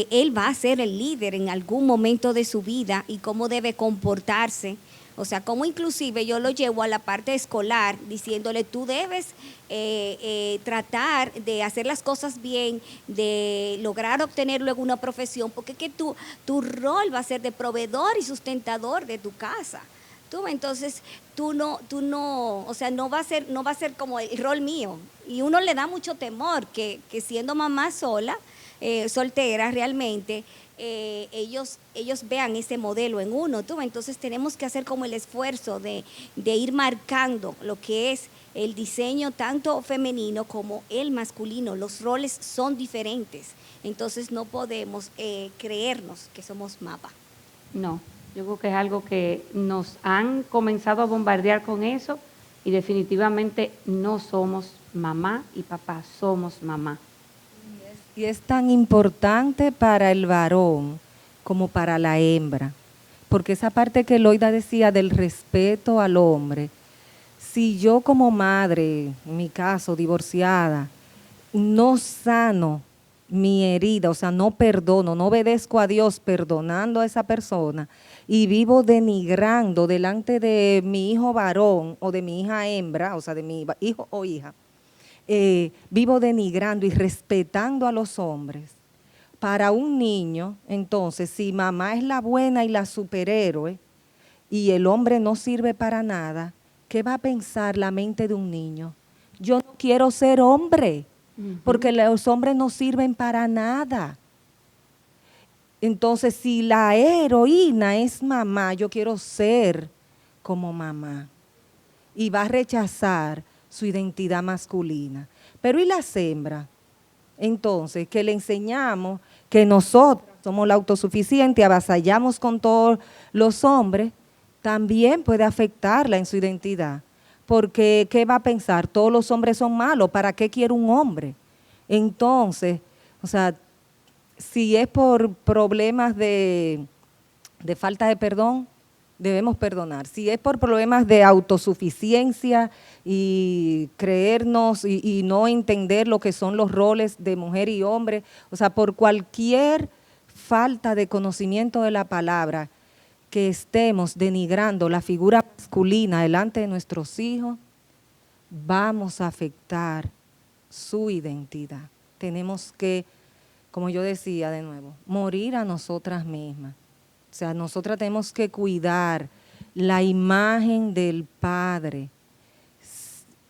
él va a ser el líder en algún momento de su vida y cómo debe comportarse. O sea, como inclusive yo lo llevo a la parte escolar diciéndole, tú debes tratar de hacer las cosas bien, de lograr obtener luego una profesión, porque es que tu rol va a ser de proveedor y sustentador de tu casa. Entonces, tú no, o sea, no va a ser como el rol mío. Y uno le da mucho temor que siendo mamá sola, soltera realmente, ellos vean ese modelo en uno. Entonces tenemos que hacer como el esfuerzo de ir marcando lo que es el diseño tanto femenino como el masculino. Los roles son diferentes, entonces no podemos creernos que somos mapa. No, yo creo que es algo que nos han comenzado a bombardear con eso, y definitivamente no somos mamá y papá, somos mamá. Y es tan importante para el varón como para la hembra, porque esa parte que Loida decía del respeto al hombre, si yo como madre, en mi caso divorciada, no sano mi herida, o sea, no perdono, no obedezco a Dios perdonando a esa persona y vivo denigrando delante de mi hijo varón o de mi hija hembra, o sea, de mi hijo o hija, vivo denigrando y respetando a los hombres. Para un niño, entonces, si mamá es la buena y la superhéroe, y el hombre no sirve para nada, ¿qué va a pensar la mente de un niño? Yo no quiero ser hombre, porque los hombres no sirven para nada. Entonces, si la heroína es mamá, yo quiero ser como mamá. Y va a rechazar su identidad masculina. Pero ¿y las hembras? Entonces, que le enseñamos que nosotros somos la autosuficiente, avasallamos con todos los hombres, también puede afectarla en su identidad. Porque, ¿qué va a pensar? Todos los hombres son malos, ¿para qué quiere un hombre? Entonces, o sea, si es por problemas de falta de perdón, debemos perdonar. Si es por problemas de autosuficiencia y creernos y no entender lo que son los roles de mujer y hombre, o sea, por cualquier falta de conocimiento de la palabra, que estemos denigrando la figura masculina delante de nuestros hijos, vamos a afectar su identidad. Tenemos que, como yo decía de nuevo, morir a nosotras mismas. O sea, nosotras tenemos que cuidar la imagen del Padre.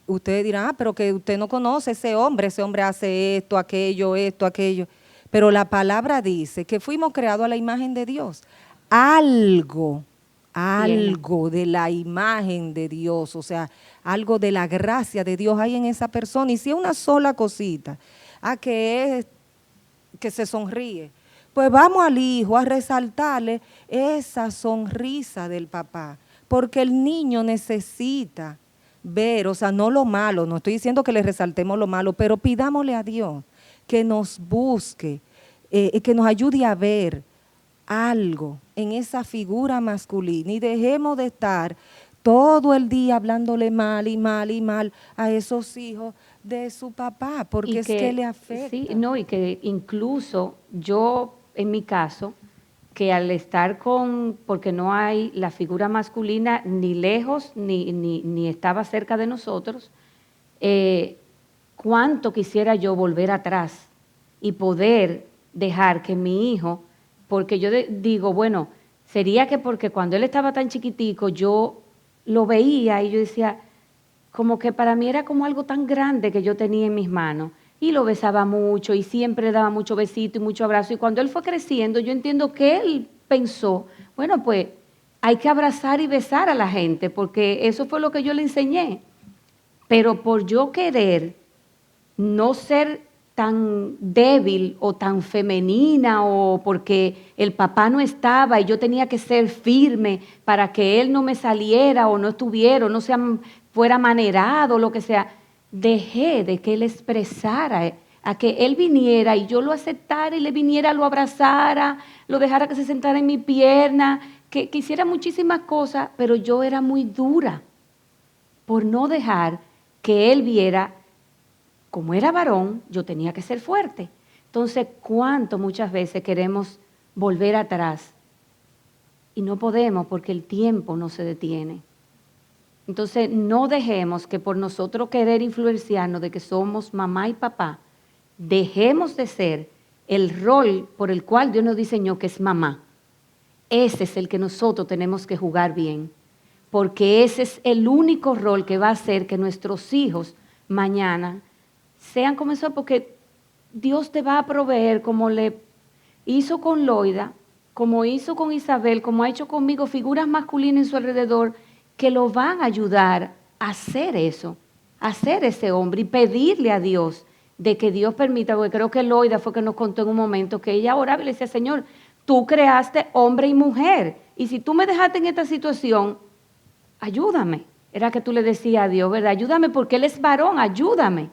Ustedes dirán, pero que usted no conoce ese hombre hace esto, aquello. Pero la palabra dice que fuimos creados a la imagen de Dios. Algo de la imagen de Dios, o sea, algo de la gracia de Dios hay en esa persona. Y si es una sola cosita, que se sonríe, pues vamos al hijo a resaltarle esa sonrisa del papá, porque el niño necesita ver, o sea, no lo malo, no estoy diciendo que le resaltemos lo malo, pero pidámosle a Dios que nos busque, que nos ayude a ver algo en esa figura masculina y dejemos de estar todo el día hablándole mal a esos hijos de su papá, porque es que le afecta. Sí, no, y que incluso yo, en mi caso, que al estar porque no hay la figura masculina ni lejos, ni estaba cerca de nosotros, cuánto quisiera yo volver atrás y poder dejar que mi hijo, porque yo digo, bueno, sería que porque cuando él estaba tan chiquitico yo lo veía y yo decía, como que para mí era como algo tan grande que yo tenía en mis manos y lo besaba mucho y siempre le daba mucho besito y mucho abrazo, y cuando él fue creciendo yo entiendo que él pensó, bueno, pues hay que abrazar y besar a la gente porque eso fue lo que yo le enseñé, pero por yo querer no ser tan débil o tan femenina o porque el papá no estaba y yo tenía que ser firme para que él no me saliera o no estuviera o no fuera manerado o lo que sea, dejé de que él expresara, a que él viniera y yo lo aceptara y le viniera, lo abrazara, lo dejara que se sentara en mi pierna, que hiciera muchísimas cosas, pero yo era muy dura por no dejar que él viera. Como era varón, yo tenía que ser fuerte. Entonces, ¿cuánto muchas veces queremos volver atrás? Y no podemos porque el tiempo no se detiene. Entonces, no dejemos que por nosotros querer influenciarnos de que somos mamá y papá, dejemos de ser el rol por el cual Dios nos diseñó, que es mamá. Ese es el que nosotros tenemos que jugar bien, porque ese es el único rol que va a hacer que nuestros hijos mañana sean como eso, porque Dios te va a proveer como le hizo con Loida, como hizo con Isabel, como ha hecho conmigo, figuras masculinas en su alrededor que lo van a ayudar a hacer eso, a ser ese hombre y pedirle a Dios de que Dios permita, porque creo que Loida fue que nos contó en un momento que ella oraba y le decía, Señor, tú creaste hombre y mujer y si tú me dejaste en esta situación, ayúdame. Era que tú le decías a Dios, ¿verdad? Ayúdame porque Él es varón, ayúdame.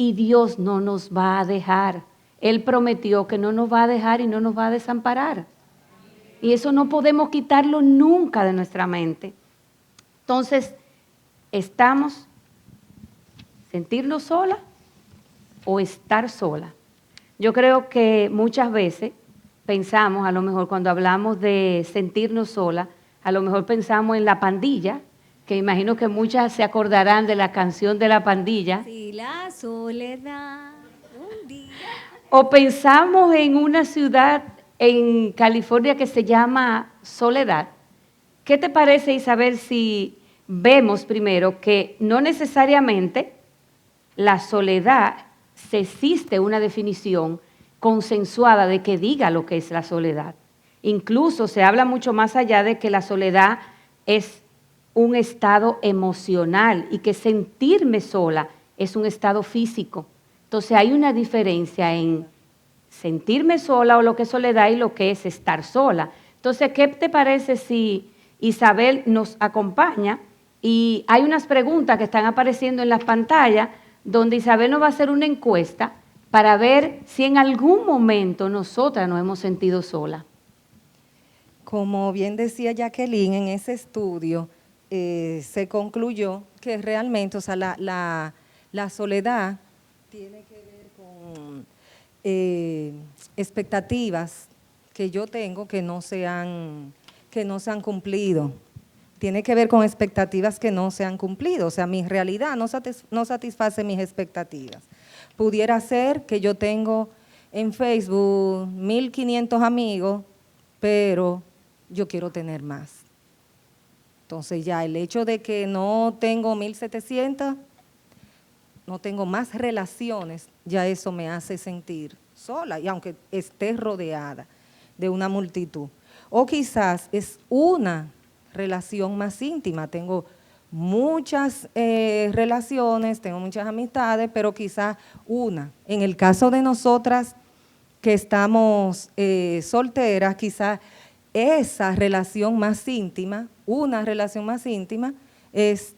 Y Dios no nos va a dejar. Él prometió que no nos va a dejar y no nos va a desamparar. Y eso no podemos quitarlo nunca de nuestra mente. Entonces, sentirnos sola o estar sola. Yo creo que muchas veces pensamos, a lo mejor cuando hablamos de sentirnos sola, a lo mejor pensamos en la pandilla, que imagino que muchas se acordarán de la canción de la pandilla. Si la soledad un día. O pensamos en una ciudad en California que se llama Soledad, ¿qué te parece, Isabel, si vemos primero que no necesariamente la soledad se existe una definición consensuada de que diga lo que es la soledad? Incluso se habla mucho más allá de que la soledad es un estado emocional y que sentirme sola es un estado físico. Entonces hay una diferencia en sentirme sola o lo que es soledad y lo que es estar sola. Entonces, ¿qué te parece si Isabel nos acompaña? Y hay unas preguntas que están apareciendo en las pantallas donde Isabel nos va a hacer una encuesta para ver si en algún momento nosotras nos hemos sentido solas. Como bien decía Jacqueline, en ese estudio se concluyó que realmente, o sea, la soledad tiene que ver con expectativas que yo tengo que no se han cumplido. Tiene que ver con expectativas que no se han cumplido, o sea, mi realidad no satisface mis expectativas. Pudiera ser que yo tengo en Facebook 1.500 amigos, pero yo quiero tener más. Entonces ya el hecho de que no tengo 1.700, no tengo más relaciones, ya eso me hace sentir sola, y aunque esté rodeada de una multitud. O quizás es una relación más íntima, tengo muchas relaciones, tengo muchas amistades, pero quizás una. En el caso de nosotras que estamos solteras, quizás esa relación más íntima, una relación más íntima es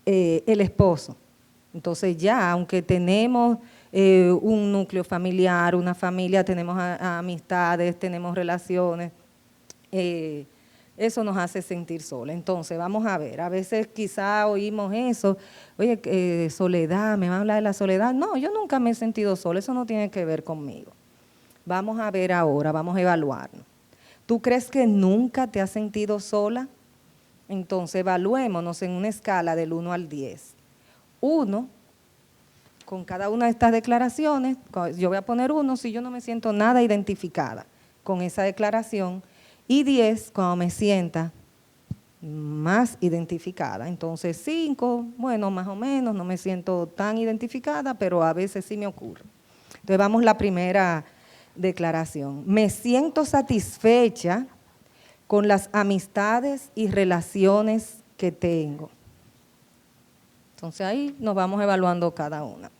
el esposo. Entonces ya, aunque tenemos un núcleo familiar, una familia, tenemos amistades, tenemos relaciones, eso nos hace sentir sola. Entonces, vamos a ver, a veces quizá oímos eso, oye, soledad, ¿me van a hablar de la soledad? No, yo nunca me he sentido sola, eso no tiene que ver conmigo. Vamos a ver ahora, vamos a evaluarnos. ¿Tú crees que nunca te has sentido sola? Entonces, evaluémonos en una escala del 1 al 10. 1, con cada una de estas declaraciones, yo voy a poner 1 si yo no me siento nada identificada con esa declaración, y 10 cuando me sienta más identificada. Entonces 5, bueno, más o menos, no me siento tan identificada, pero a veces sí me ocurre. Entonces vamos a la primera declaración. Me siento satisfecha con las amistades y relaciones que tengo. Entonces ahí nos vamos evaluando cada una.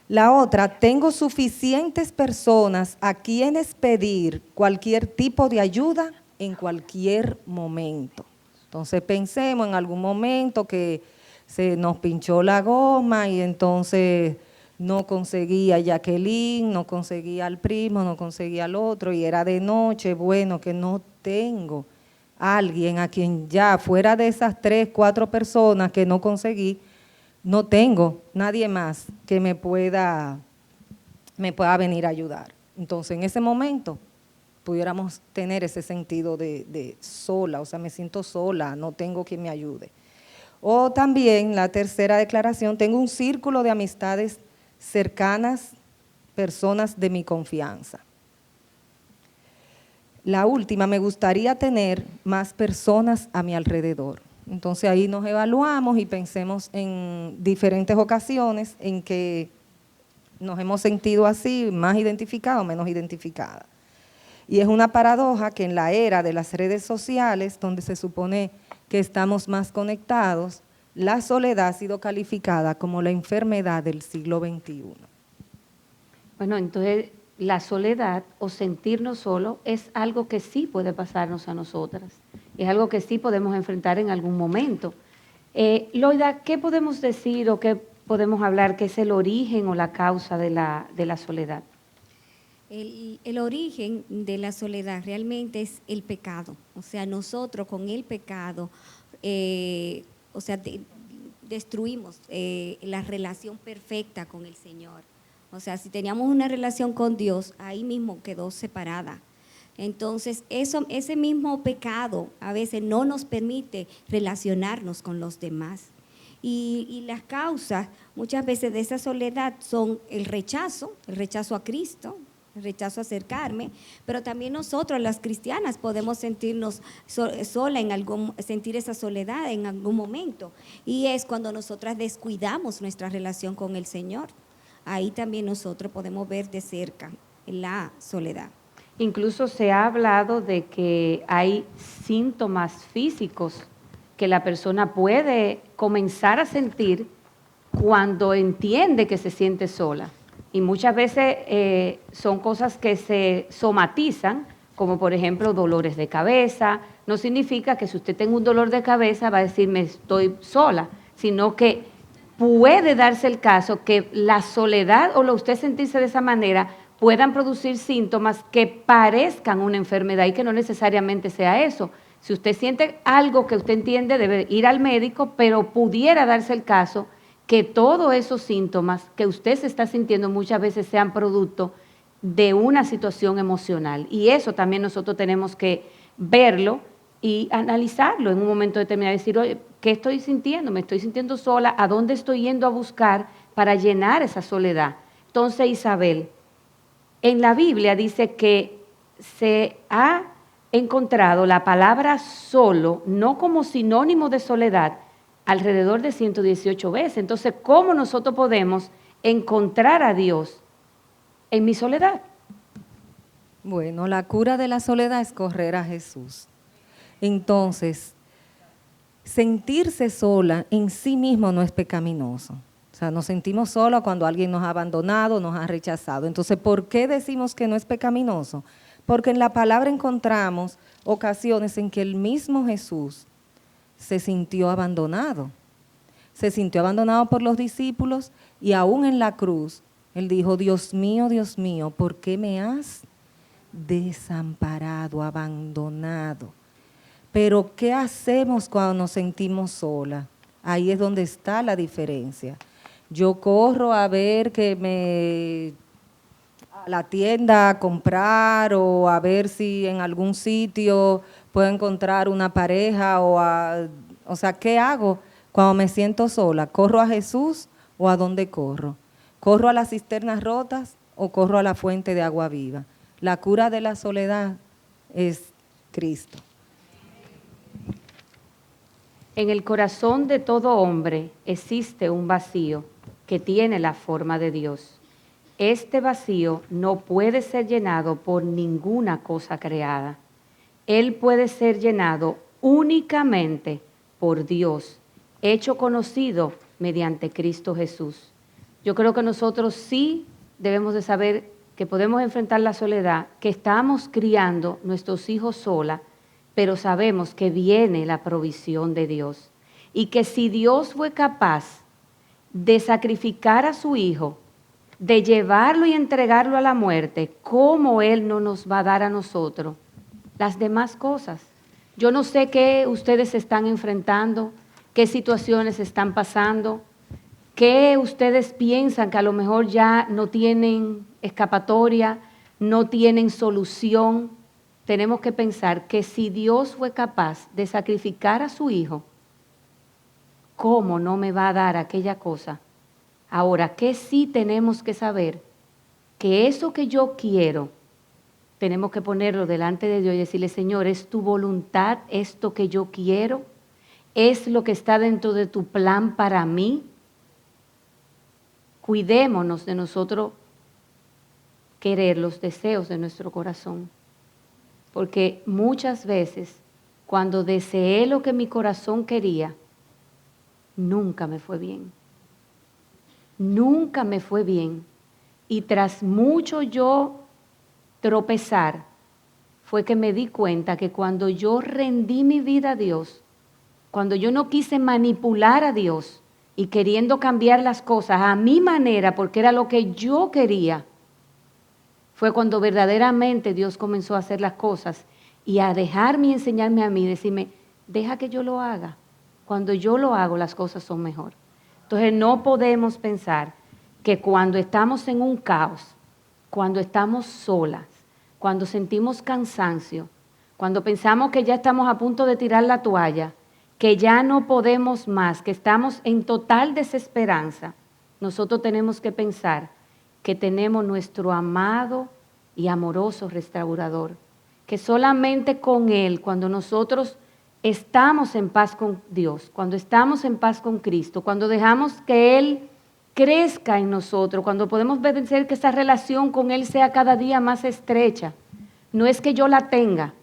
La otra, tengo suficientes personas a quienes pedir cualquier tipo de ayuda en cualquier momento. Entonces pensemos en algún momento que se nos pinchó la goma y entonces no conseguía a Jacqueline, no conseguía al primo, no conseguía al otro y era de noche, bueno, que no tengo a alguien a quien ya fuera de esas 3, 4 personas que no conseguí, no tengo nadie más que me pueda venir a ayudar. Entonces, en ese momento, pudiéramos tener ese sentido de sola, o sea, me siento sola, no tengo quien me ayude. O también, la tercera declaración, tengo un círculo de amistades cercanas, personas de mi confianza. La última, me gustaría tener más personas a mi alrededor. Entonces ahí nos evaluamos y pensemos en diferentes ocasiones en que nos hemos sentido así, más identificados o menos identificadas. Y es una paradoja que en la era de las redes sociales, donde se supone que estamos más conectados, la soledad ha sido calificada como la enfermedad del siglo XXI. Bueno, entonces la soledad o sentirnos solos es algo que sí puede pasarnos a nosotras. Es algo que sí podemos enfrentar en algún momento. Loida, ¿qué podemos decir o qué podemos hablar que es el origen o la causa de la soledad? El origen de la soledad realmente es el pecado. O sea, nosotros con el pecado, destruimos la relación perfecta con el Señor. O sea, si teníamos una relación con Dios, ahí mismo quedó separada. Entonces, ese mismo pecado a veces no nos permite relacionarnos con los demás. Y las causas muchas veces de esa soledad son el rechazo a Cristo, rechazo acercarme, pero también nosotros, las cristianas, podemos sentirnos sola sentir esa soledad en algún momento. Y es cuando nosotras descuidamos nuestra relación con el Señor. Ahí también nosotros podemos ver de cerca la soledad. Incluso se ha hablado de que hay síntomas físicos que la persona puede comenzar a sentir cuando entiende que se siente sola. Y muchas veces son cosas que se somatizan, como por ejemplo dolores de cabeza. No significa que si usted tenga un dolor de cabeza va a decirme estoy sola, sino que puede darse el caso que la soledad o usted sentirse de esa manera puedan producir síntomas que parezcan una enfermedad y que no necesariamente sea eso. Si usted siente algo que usted entiende, debe ir al médico, pero pudiera darse el caso que todos esos síntomas que usted se está sintiendo muchas veces sean producto de una situación emocional. Y eso también nosotros tenemos que verlo y analizarlo en un momento determinado. Decir, oye, ¿qué estoy sintiendo? ¿Me estoy sintiendo sola? ¿A dónde estoy yendo a buscar para llenar esa soledad? Entonces, Isabel, en la Biblia dice que se ha encontrado la palabra solo, no como sinónimo de soledad, alrededor de 118 veces. Entonces, ¿cómo nosotros podemos encontrar a Dios en mi soledad? Bueno, la cura de la soledad es correr a Jesús. Entonces, sentirse sola en sí mismo no es pecaminoso. O sea, nos sentimos solos cuando alguien nos ha abandonado, nos ha rechazado. Entonces, ¿por qué decimos que no es pecaminoso? Porque en la palabra encontramos ocasiones en que el mismo Jesús se sintió abandonado. Se sintió abandonado por los discípulos y aún en la cruz, Él dijo, Dios mío, ¿por qué me has desamparado, abandonado? Pero, ¿qué hacemos cuando nos sentimos solas? Ahí es donde está la diferencia. Yo corro a ver a la tienda a comprar o a ver si en algún sitio puedo encontrar una pareja o sea, ¿qué hago cuando me siento sola? ¿Corro a Jesús o a dónde corro? ¿Corro a las cisternas rotas o corro a la fuente de agua viva? La cura de la soledad es Cristo. En el corazón de todo hombre existe un vacío que tiene la forma de Dios. Este vacío no puede ser llenado por ninguna cosa creada. Él puede ser llenado únicamente por Dios, hecho conocido mediante Cristo Jesús. Yo creo que nosotros sí debemos de saber que podemos enfrentar la soledad, que estamos criando nuestros hijos sola, pero sabemos que viene la provisión de Dios. Y que si Dios fue capaz de sacrificar a su hijo, de llevarlo y entregarlo a la muerte, ¿cómo Él no nos va a dar a nosotros las demás cosas? Yo no sé qué ustedes están enfrentando, qué situaciones están pasando, qué ustedes piensan que a lo mejor ya no tienen escapatoria, no tienen solución. Tenemos que pensar que si Dios fue capaz de sacrificar a su hijo, ¿cómo no me va a dar aquella cosa? Ahora, ¿qué sí tenemos que saber? Que eso que yo quiero, tenemos que ponerlo delante de Dios y decirle, Señor, ¿es tu voluntad esto que yo quiero? ¿Es lo que está dentro de tu plan para mí? Cuidémonos de nosotros querer los deseos de nuestro corazón. Porque muchas veces, cuando deseé lo que mi corazón quería, nunca me fue bien. Nunca me fue bien. Y tras mucho yo tropezar, fue que me di cuenta que cuando yo rendí mi vida a Dios, cuando yo no quise manipular a Dios y queriendo cambiar las cosas a mi manera, porque era lo que yo quería, fue cuando verdaderamente Dios comenzó a hacer las cosas y a dejarme y enseñarme a mí, decirme, deja que yo lo haga. Cuando yo lo hago, las cosas son mejor. Entonces no podemos pensar que cuando estamos en un caos, cuando estamos solas, cuando sentimos cansancio, cuando pensamos que ya estamos a punto de tirar la toalla, que ya no podemos más, que estamos en total desesperanza, nosotros tenemos que pensar que tenemos nuestro amado y amoroso restaurador, que solamente con Él, cuando nosotros estamos en paz con Dios, cuando estamos en paz con Cristo, cuando dejamos que Él crezca en nosotros, cuando podemos vencer que esa relación con Él sea cada día más estrecha, no es que yo la tenga,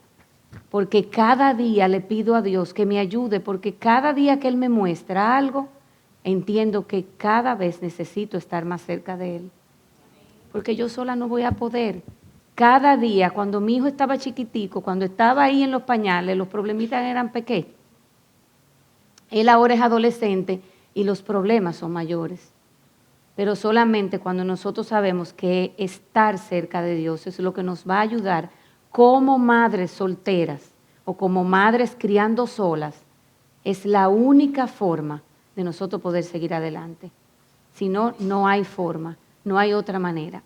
porque cada día le pido a Dios que me ayude, porque cada día que Él me muestra algo, entiendo que cada vez necesito estar más cerca de Él, porque yo sola no voy a poder. Cada día, cuando mi hijo estaba chiquitico, cuando estaba ahí en los pañales, los problemitas eran pequeños. Él ahora es adolescente y los problemas son mayores. Pero solamente cuando nosotros sabemos que estar cerca de Dios es lo que nos va a ayudar como madres solteras o como madres criando solas, es la única forma de nosotros poder seguir adelante. Si no, no hay forma, no hay otra manera.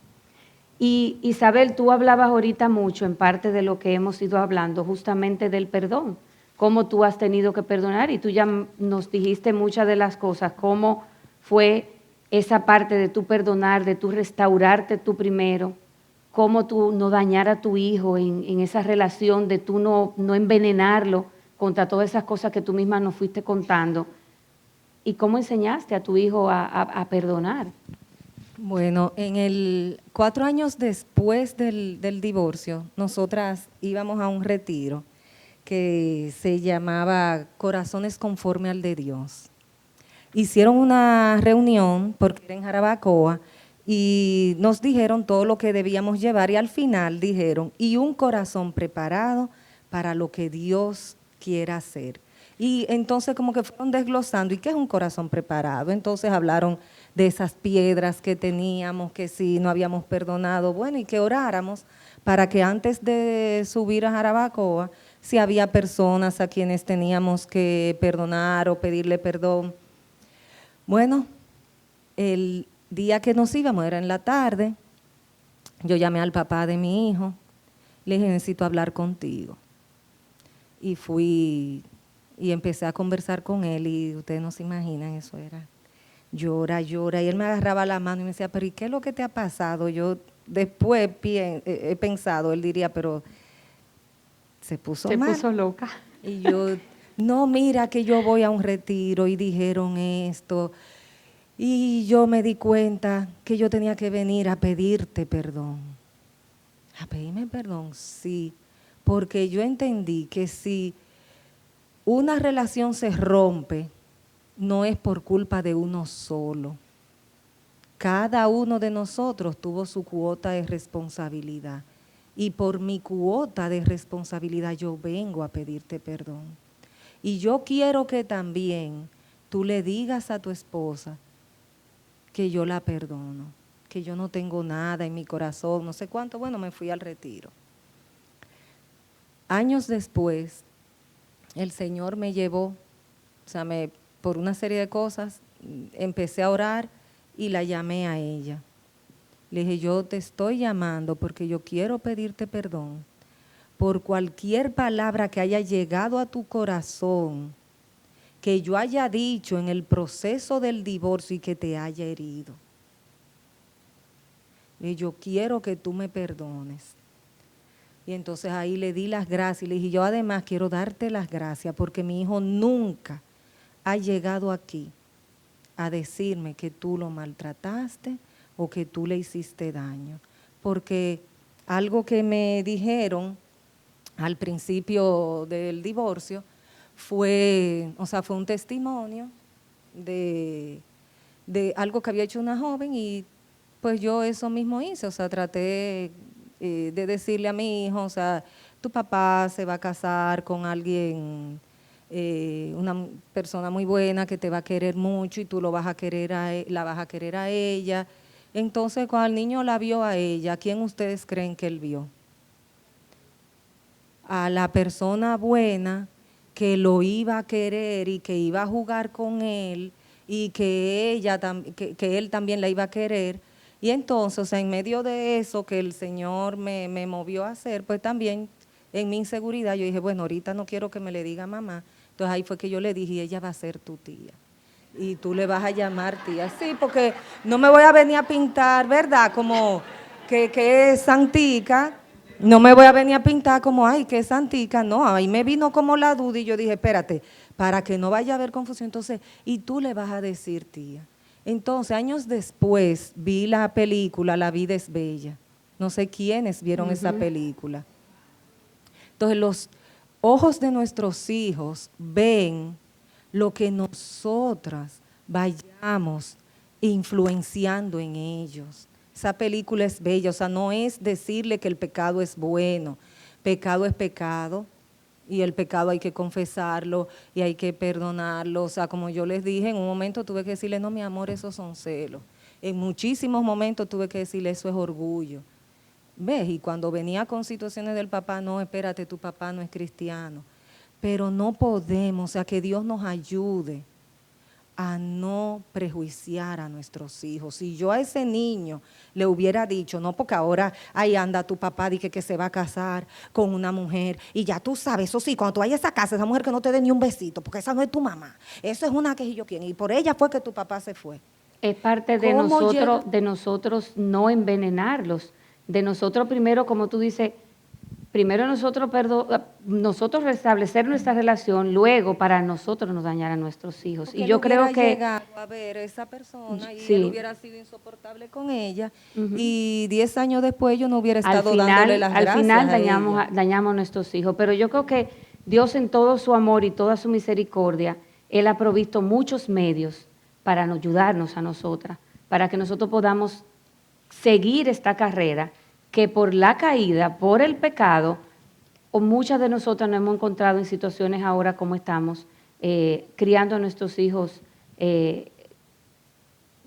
Y Isabel, tú hablabas ahorita mucho en parte de lo que hemos ido hablando, justamente del perdón, cómo tú has tenido que perdonar y tú ya nos dijiste muchas de las cosas, cómo fue esa parte de tú perdonar, de tú restaurarte tú primero, cómo tú no dañar a tu hijo en esa relación, de tú no envenenarlo contra todas esas cosas que tú misma nos fuiste contando y cómo enseñaste a tu hijo a perdonar. Bueno, 4 años después del divorcio, nosotras íbamos a un retiro que se llamaba Corazones conforme al de Dios. Hicieron una reunión, porque era en Jarabacoa, y nos dijeron todo lo que debíamos llevar y al final dijeron, y un corazón preparado para lo que Dios quiera hacer. Y entonces como que fueron desglosando, ¿y qué es un corazón preparado? Entonces hablaron de esas piedras que teníamos, que si no habíamos perdonado, bueno, y que oráramos para que antes de subir a Jarabacoa, si había personas a quienes teníamos que perdonar o pedirle perdón. Bueno, el día que nos íbamos, era en la tarde, yo llamé al papá de mi hijo, le dije, necesito hablar contigo. Y fui y empecé a conversar con él y ustedes no se imaginan, eso era llora, y él me agarraba la mano y me decía, pero ¿y qué es lo que te ha pasado? Yo después he pensado, él diría, pero se puso mal. Se puso loca. Y yo, no, mira que yo voy a un retiro y dijeron esto. Y yo me di cuenta que yo tenía que venir a pedirte perdón. ¿A pedirme perdón? Sí, porque yo entendí que si una relación se rompe, no es por culpa de uno solo. Cada uno de nosotros tuvo su cuota de responsabilidad. Y por mi cuota de responsabilidad yo vengo a pedirte perdón. Y yo quiero que también tú le digas a tu esposa que yo la perdono, que yo no tengo nada en mi corazón, no sé cuánto. Bueno, me fui al retiro. Años después, el Señor me llevó, o sea, por una serie de cosas, empecé a orar y la llamé a ella. Le dije, yo te estoy llamando porque yo quiero pedirte perdón por cualquier palabra que haya llegado a tu corazón, que yo haya dicho en el proceso del divorcio y que te haya herido. Le dije, yo quiero que tú me perdones. Y entonces ahí le di las gracias y le dije, yo además quiero darte las gracias porque mi hijo nunca ha llegado aquí a decirme que tú lo maltrataste o que tú le hiciste daño. Porque algo que me dijeron al principio del divorcio fue un testimonio de algo que había hecho una joven y pues yo eso mismo hice, o sea, traté de decirle a mi hijo, o sea, tu papá se va a casar con alguien, una persona muy buena que te va a querer mucho y tú lo vas a querer la vas a querer a ella. Entonces, cuando el niño la vio a ella, ¿a quién ustedes creen que él vio? A la persona buena que lo iba a querer y que iba a jugar con él y que él también la iba a querer. Y entonces, o sea, en medio de eso que el Señor me movió a hacer, pues también en mi inseguridad yo dije, bueno, ahorita no quiero que me le diga mamá. Entonces ahí fue que yo le dije, y ella va a ser tu tía. Y tú le vas a llamar tía. Sí, porque no me voy a venir a pintar, ¿verdad? Como que es santica, no me voy a venir a pintar como, ay, que es santica, no, ahí me vino como la duda y yo dije, espérate, para que no vaya a haber confusión, entonces, y tú le vas a decir, tía. Entonces, años después, vi la película La vida es bella, no sé quiénes vieron esa película. Entonces, los ojos de nuestros hijos ven lo que nosotras vayamos influenciando en ellos. Esa película es bella, o sea, no es decirle que el pecado es bueno, pecado es pecado y el pecado hay que confesarlo y hay que perdonarlo. O sea, como yo les dije, en un momento tuve que decirle, no, mi amor, esos son celos. En muchísimos momentos tuve que decirle, eso es orgullo. ¿Ves? Y cuando venía con situaciones del papá, no, espérate, tu papá no es cristiano. Pero no podemos, o sea, que Dios nos ayude a no prejuiciar a nuestros hijos. Si yo a ese niño le hubiera dicho, no, porque ahora ahí anda tu papá, dice que se va a casar con una mujer, y ya tú sabes, eso sí, cuando tú vayas a esa casa, esa mujer que no te dé ni un besito, porque esa no es tu mamá, eso es una que y yo quién, y por ella fue que tu papá se fue. Es parte de nosotros no envenenarlos, de nosotros primero, como tú dices, primero nosotros restablecer nuestra relación, luego para nosotros no dañar a nuestros hijos. Porque y yo creo que llegado a ver esa persona y sí, él hubiera sido insoportable con ella, y 10 años después yo no hubiera estado dándole las gracias. Al final a dañamos a nuestros hijos, pero yo creo que Dios en todo su amor y toda su misericordia, Él ha provisto muchos medios para ayudarnos a nosotras, para que nosotros podamos seguir esta carrera que por la caída, por el pecado, o muchas de nosotras nos hemos encontrado en situaciones ahora como estamos, criando a nuestros hijos,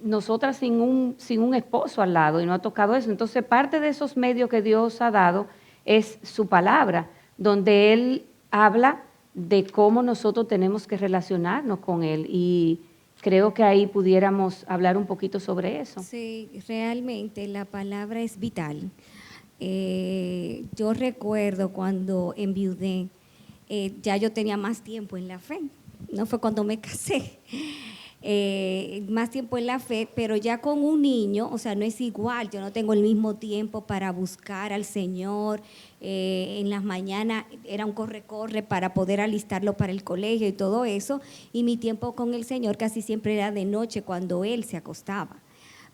nosotras sin un esposo al lado, y no ha tocado eso. Entonces, parte de esos medios que Dios ha dado es su palabra, donde Él habla de cómo nosotros tenemos que relacionarnos con Él, y creo que ahí pudiéramos hablar un poquito sobre eso. Sí, realmente la palabra es vital. Yo recuerdo cuando enviudé, ya yo tenía más tiempo en la fe, no fue cuando me casé, más tiempo en la fe, pero ya con un niño, o sea, no es igual, yo no tengo el mismo tiempo para buscar al Señor, en las mañanas era un corre-corre para poder alistarlo para el colegio y todo eso, y mi tiempo con el Señor casi siempre era de noche cuando Él se acostaba.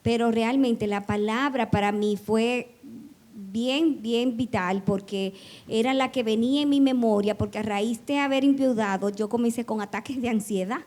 Pero realmente la palabra para mí fue bien vital, porque era la que venía en mi memoria, porque a raíz de haber enviudado yo comencé con ataques de ansiedad.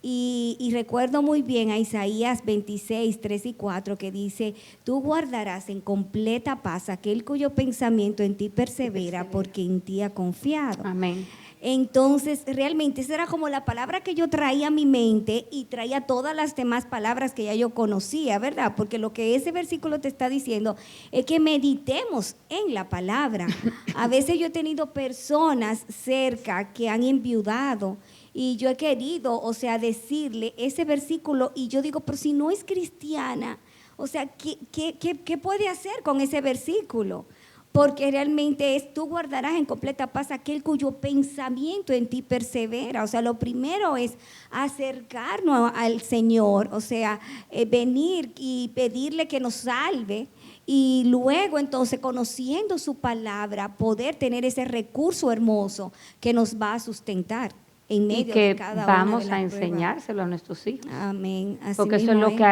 Y recuerdo muy bien a Isaías 26, 3 y 4 que dice, tú guardarás en completa paz aquel cuyo pensamiento en ti persevera, porque en ti ha confiado. Amén. Entonces, realmente esa era como la palabra que yo traía a mi mente, y traía todas las demás palabras que ya yo conocía, ¿verdad? Porque lo que ese versículo te está diciendo es que meditemos en la palabra. A veces yo he tenido personas cerca que han enviudado, y yo he querido, o sea, decirle ese versículo, y yo digo, pero si no es cristiana, o sea, ¿qué puede hacer con ese versículo? Porque realmente es, tú guardarás en completa paz aquel cuyo pensamiento en ti persevera. O sea, lo primero es acercarnos al Señor, o sea, venir y pedirle que nos salve, y luego entonces, conociendo su palabra, poder tener ese recurso hermoso que nos va a sustentar en medio de cada una de las pruebas. Y que vamos a enseñárselo a nuestros hijos. Amén. Así porque eso es lo que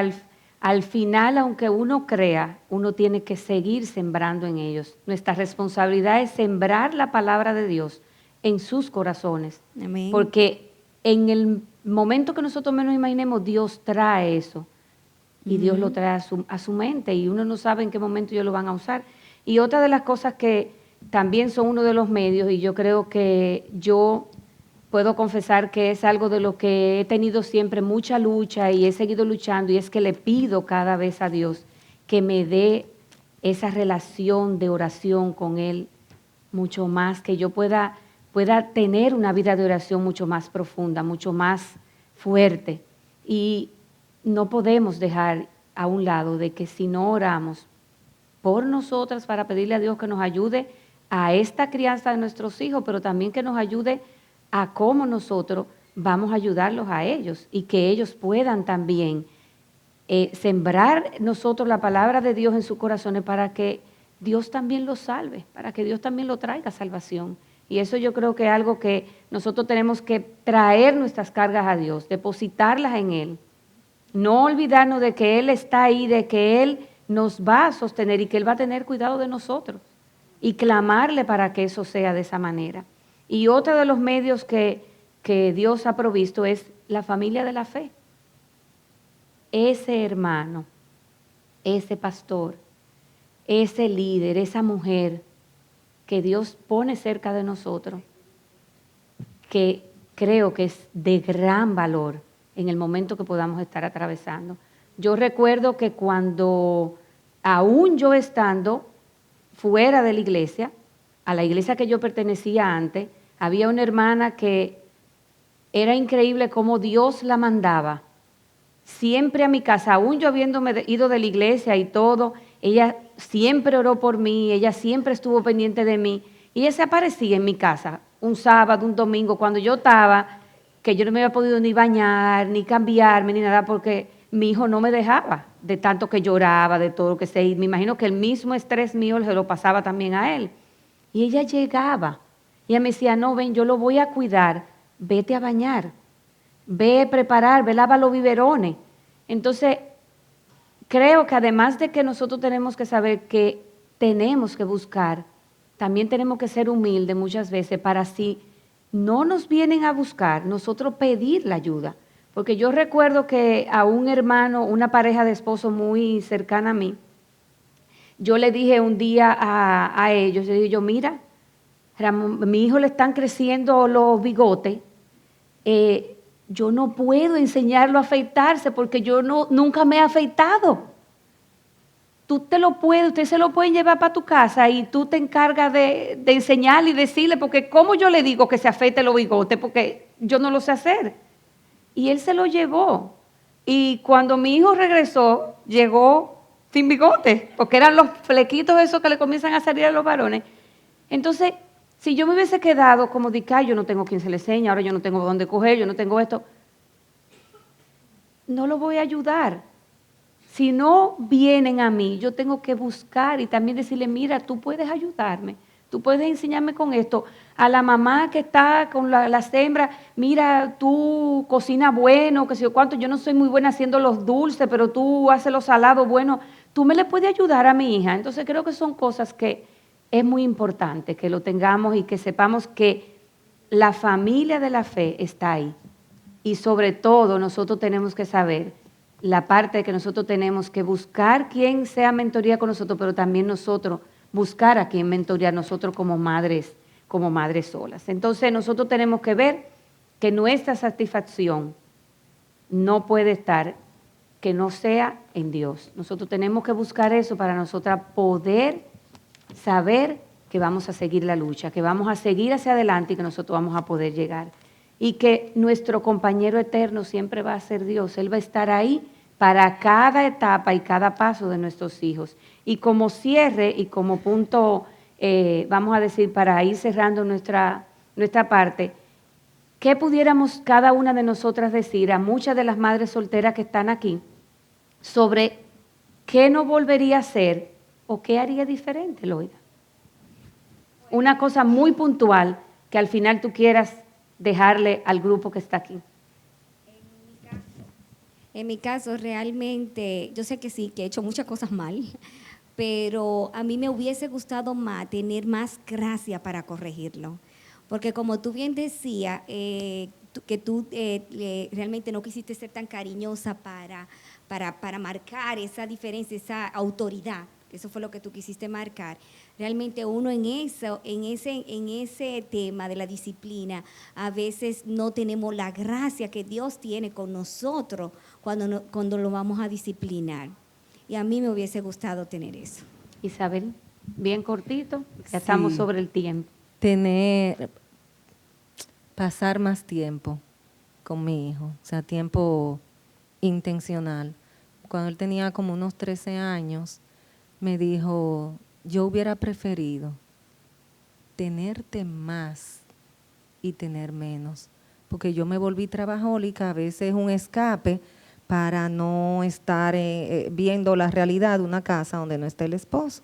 al final, aunque uno crea, uno tiene que seguir sembrando en ellos. Nuestra responsabilidad es sembrar la palabra de Dios en sus corazones. Amén. Porque en el momento que nosotros menos imaginemos, Dios trae eso. Y Dios lo trae a su mente, y uno no sabe en qué momento ellos lo van a usar. Y otra de las cosas que también son uno de los medios, y yo creo que yo puedo confesar que es algo de lo que he tenido siempre mucha lucha y he seguido luchando, y es que le pido cada vez a Dios que me dé esa relación de oración con Él mucho más, que yo pueda tener una vida de oración mucho más profunda, mucho más fuerte. Y no podemos dejar a un lado de que si no oramos por nosotras para pedirle a Dios que nos ayude a esta crianza de nuestros hijos, pero también que nos ayude a cómo nosotros vamos a ayudarlos a ellos, y que ellos puedan también sembrar nosotros la palabra de Dios en sus corazones para que Dios también lo salve, para que Dios también lo traiga salvación. Y eso yo creo que es algo que nosotros tenemos que traer nuestras cargas a Dios, depositarlas en Él. No olvidarnos de que Él está ahí, de que Él nos va a sostener y que Él va a tener cuidado de nosotros. Y clamarle para que eso sea de esa manera. Y otro de los medios que Dios ha provisto es la familia de la fe. Ese hermano, ese pastor, ese líder, esa mujer que Dios pone cerca de nosotros, que creo que es de gran valor en el momento que podamos estar atravesando. Yo recuerdo que cuando, aún yo estando fuera de la iglesia, a la iglesia que yo pertenecía antes, había una hermana que era increíble cómo Dios la mandaba siempre a mi casa, aún yo habiéndome ido de la iglesia y todo, ella siempre oró por mí, ella siempre estuvo pendiente de mí, y ella se aparecía en mi casa un sábado, un domingo, cuando yo estaba, que yo no me había podido ni bañar, ni cambiarme, ni nada, porque mi hijo no me dejaba, de tanto que lloraba, de todo lo que sé, y me imagino que el mismo estrés mío se lo pasaba también a él. Y ella llegaba, y ella me decía, no, ven, yo lo voy a cuidar, vete a bañar, ve a preparar, ve, lava los biberones. Entonces, creo que además de que nosotros tenemos que saber que tenemos que buscar, también tenemos que ser humildes muchas veces para si no nos vienen a buscar, nosotros pedir la ayuda. Porque yo recuerdo que a un hermano, una pareja de esposos muy cercana a mí, yo le dije un día a ellos, le dije yo, mira, mi hijo le están creciendo los bigotes, yo no puedo enseñarlo a afeitarse porque yo nunca me he afeitado. Tú te lo puedes, ustedes se lo pueden llevar para tu casa y tú te encargas de enseñarle y decirle, porque ¿cómo yo le digo que se afeite los bigotes? Porque yo no lo sé hacer. Y él se lo llevó. Y cuando mi hijo regresó, llegó sin bigote, porque eran los flequitos esos que le comienzan a salir a los varones. Entonces, si yo me hubiese quedado como de que yo no tengo quien se le enseñe, ahora yo no tengo dónde coger, yo no tengo esto, no lo voy a ayudar. Si no vienen a mí, yo tengo que buscar y también decirle, mira, tú puedes ayudarme, tú puedes enseñarme con esto. A la mamá que está con las hembras, mira, tú cocinas bueno, que sé yo cuánto, yo no soy muy buena haciendo los dulces, pero tú haces los salados buenos, tú me le puedes ayudar a mi hija. Entonces creo que son cosas que es muy importante que lo tengamos y que sepamos que la familia de la fe está ahí. Y sobre todo nosotros tenemos que saber la parte de que nosotros tenemos que buscar quien sea mentoría con nosotros, pero también nosotros buscar a quien mentorear nosotros como madres solas. Entonces nosotros tenemos que ver que nuestra satisfacción no puede estar que no sea en Dios. Nosotros tenemos que buscar eso para nosotras poder saber que vamos a seguir la lucha, que vamos a seguir hacia adelante y que nosotros vamos a poder llegar. Y que nuestro compañero eterno siempre va a ser Dios. Él va a estar ahí para cada etapa y cada paso de nuestros hijos. Y como cierre y como punto, vamos a decir, para ir cerrando nuestra parte, ¿qué pudiéramos cada una de nosotras decir a muchas de las madres solteras que están aquí sobre qué no volvería a hacer o qué haría diferente, Loida? Una cosa muy puntual que al final tú quieras dejarle al grupo que está aquí. En mi caso, realmente, yo sé que sí, que he hecho muchas cosas mal, pero a mí me hubiese gustado más tener más gracia para corregirlo. Porque como tú bien decías, que tú realmente no quisiste ser tan cariñosa para marcar esa diferencia, esa autoridad. Eso fue lo que tú quisiste marcar. Realmente uno en ese tema de la disciplina, a veces no tenemos la gracia que Dios tiene con nosotros cuando lo vamos a disciplinar. Y a mí me hubiese gustado tener eso. Isabel, bien cortito, ya estamos sobre el tiempo. Pasar más tiempo con mi hijo, o sea, tiempo intencional. Cuando él tenía como unos 13 años, me dijo, yo hubiera preferido tenerte más y tener menos, porque yo me volví trabajólica, a veces un escape, para no estar viendo la realidad de una casa donde no está el esposo.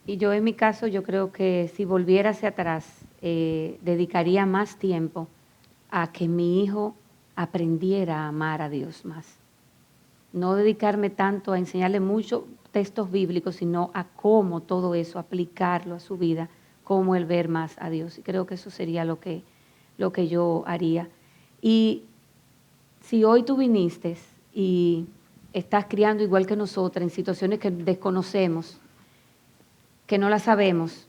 Y yo en mi caso, yo creo que si volviera hacia atrás, dedicaría más tiempo a que mi hijo aprendiera a amar a Dios más. No dedicarme tanto a enseñarle muchos textos bíblicos, sino a cómo todo eso, aplicarlo a su vida, cómo él ver más a Dios. Y creo que eso sería lo que yo haría. Y si hoy tú viniste y estás criando igual que nosotras en situaciones que desconocemos, que no las sabemos,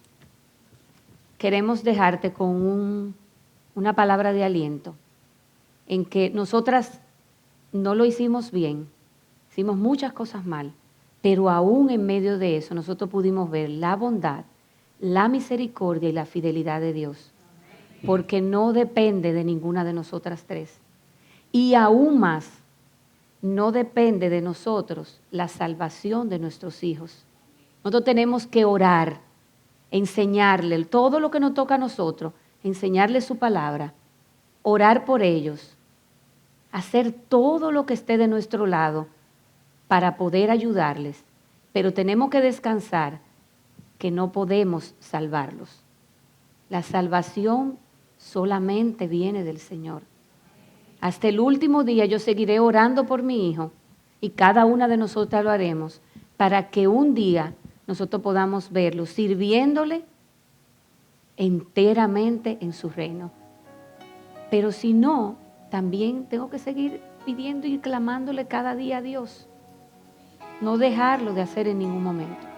queremos dejarte con una palabra de aliento en que nosotras no lo hicimos bien, hicimos muchas cosas mal, pero aún en medio de eso nosotros pudimos ver la bondad, la misericordia y la fidelidad de Dios, porque no depende de ninguna de nosotras tres. Y aún más, no depende de nosotros la salvación de nuestros hijos. Nosotros tenemos que orar, enseñarle todo lo que nos toca a nosotros, enseñarle su palabra, orar por ellos, hacer todo lo que esté de nuestro lado para poder ayudarles, pero tenemos que descansar que no podemos salvarlos. La salvación solamente viene del Señor. Hasta el último día yo seguiré orando por mi hijo y cada una de nosotras lo haremos para que un día nosotros podamos verlo sirviéndole enteramente en su reino. Pero si no, también tengo que seguir pidiendo y clamándole cada día a Dios. No dejarlo de hacer en ningún momento.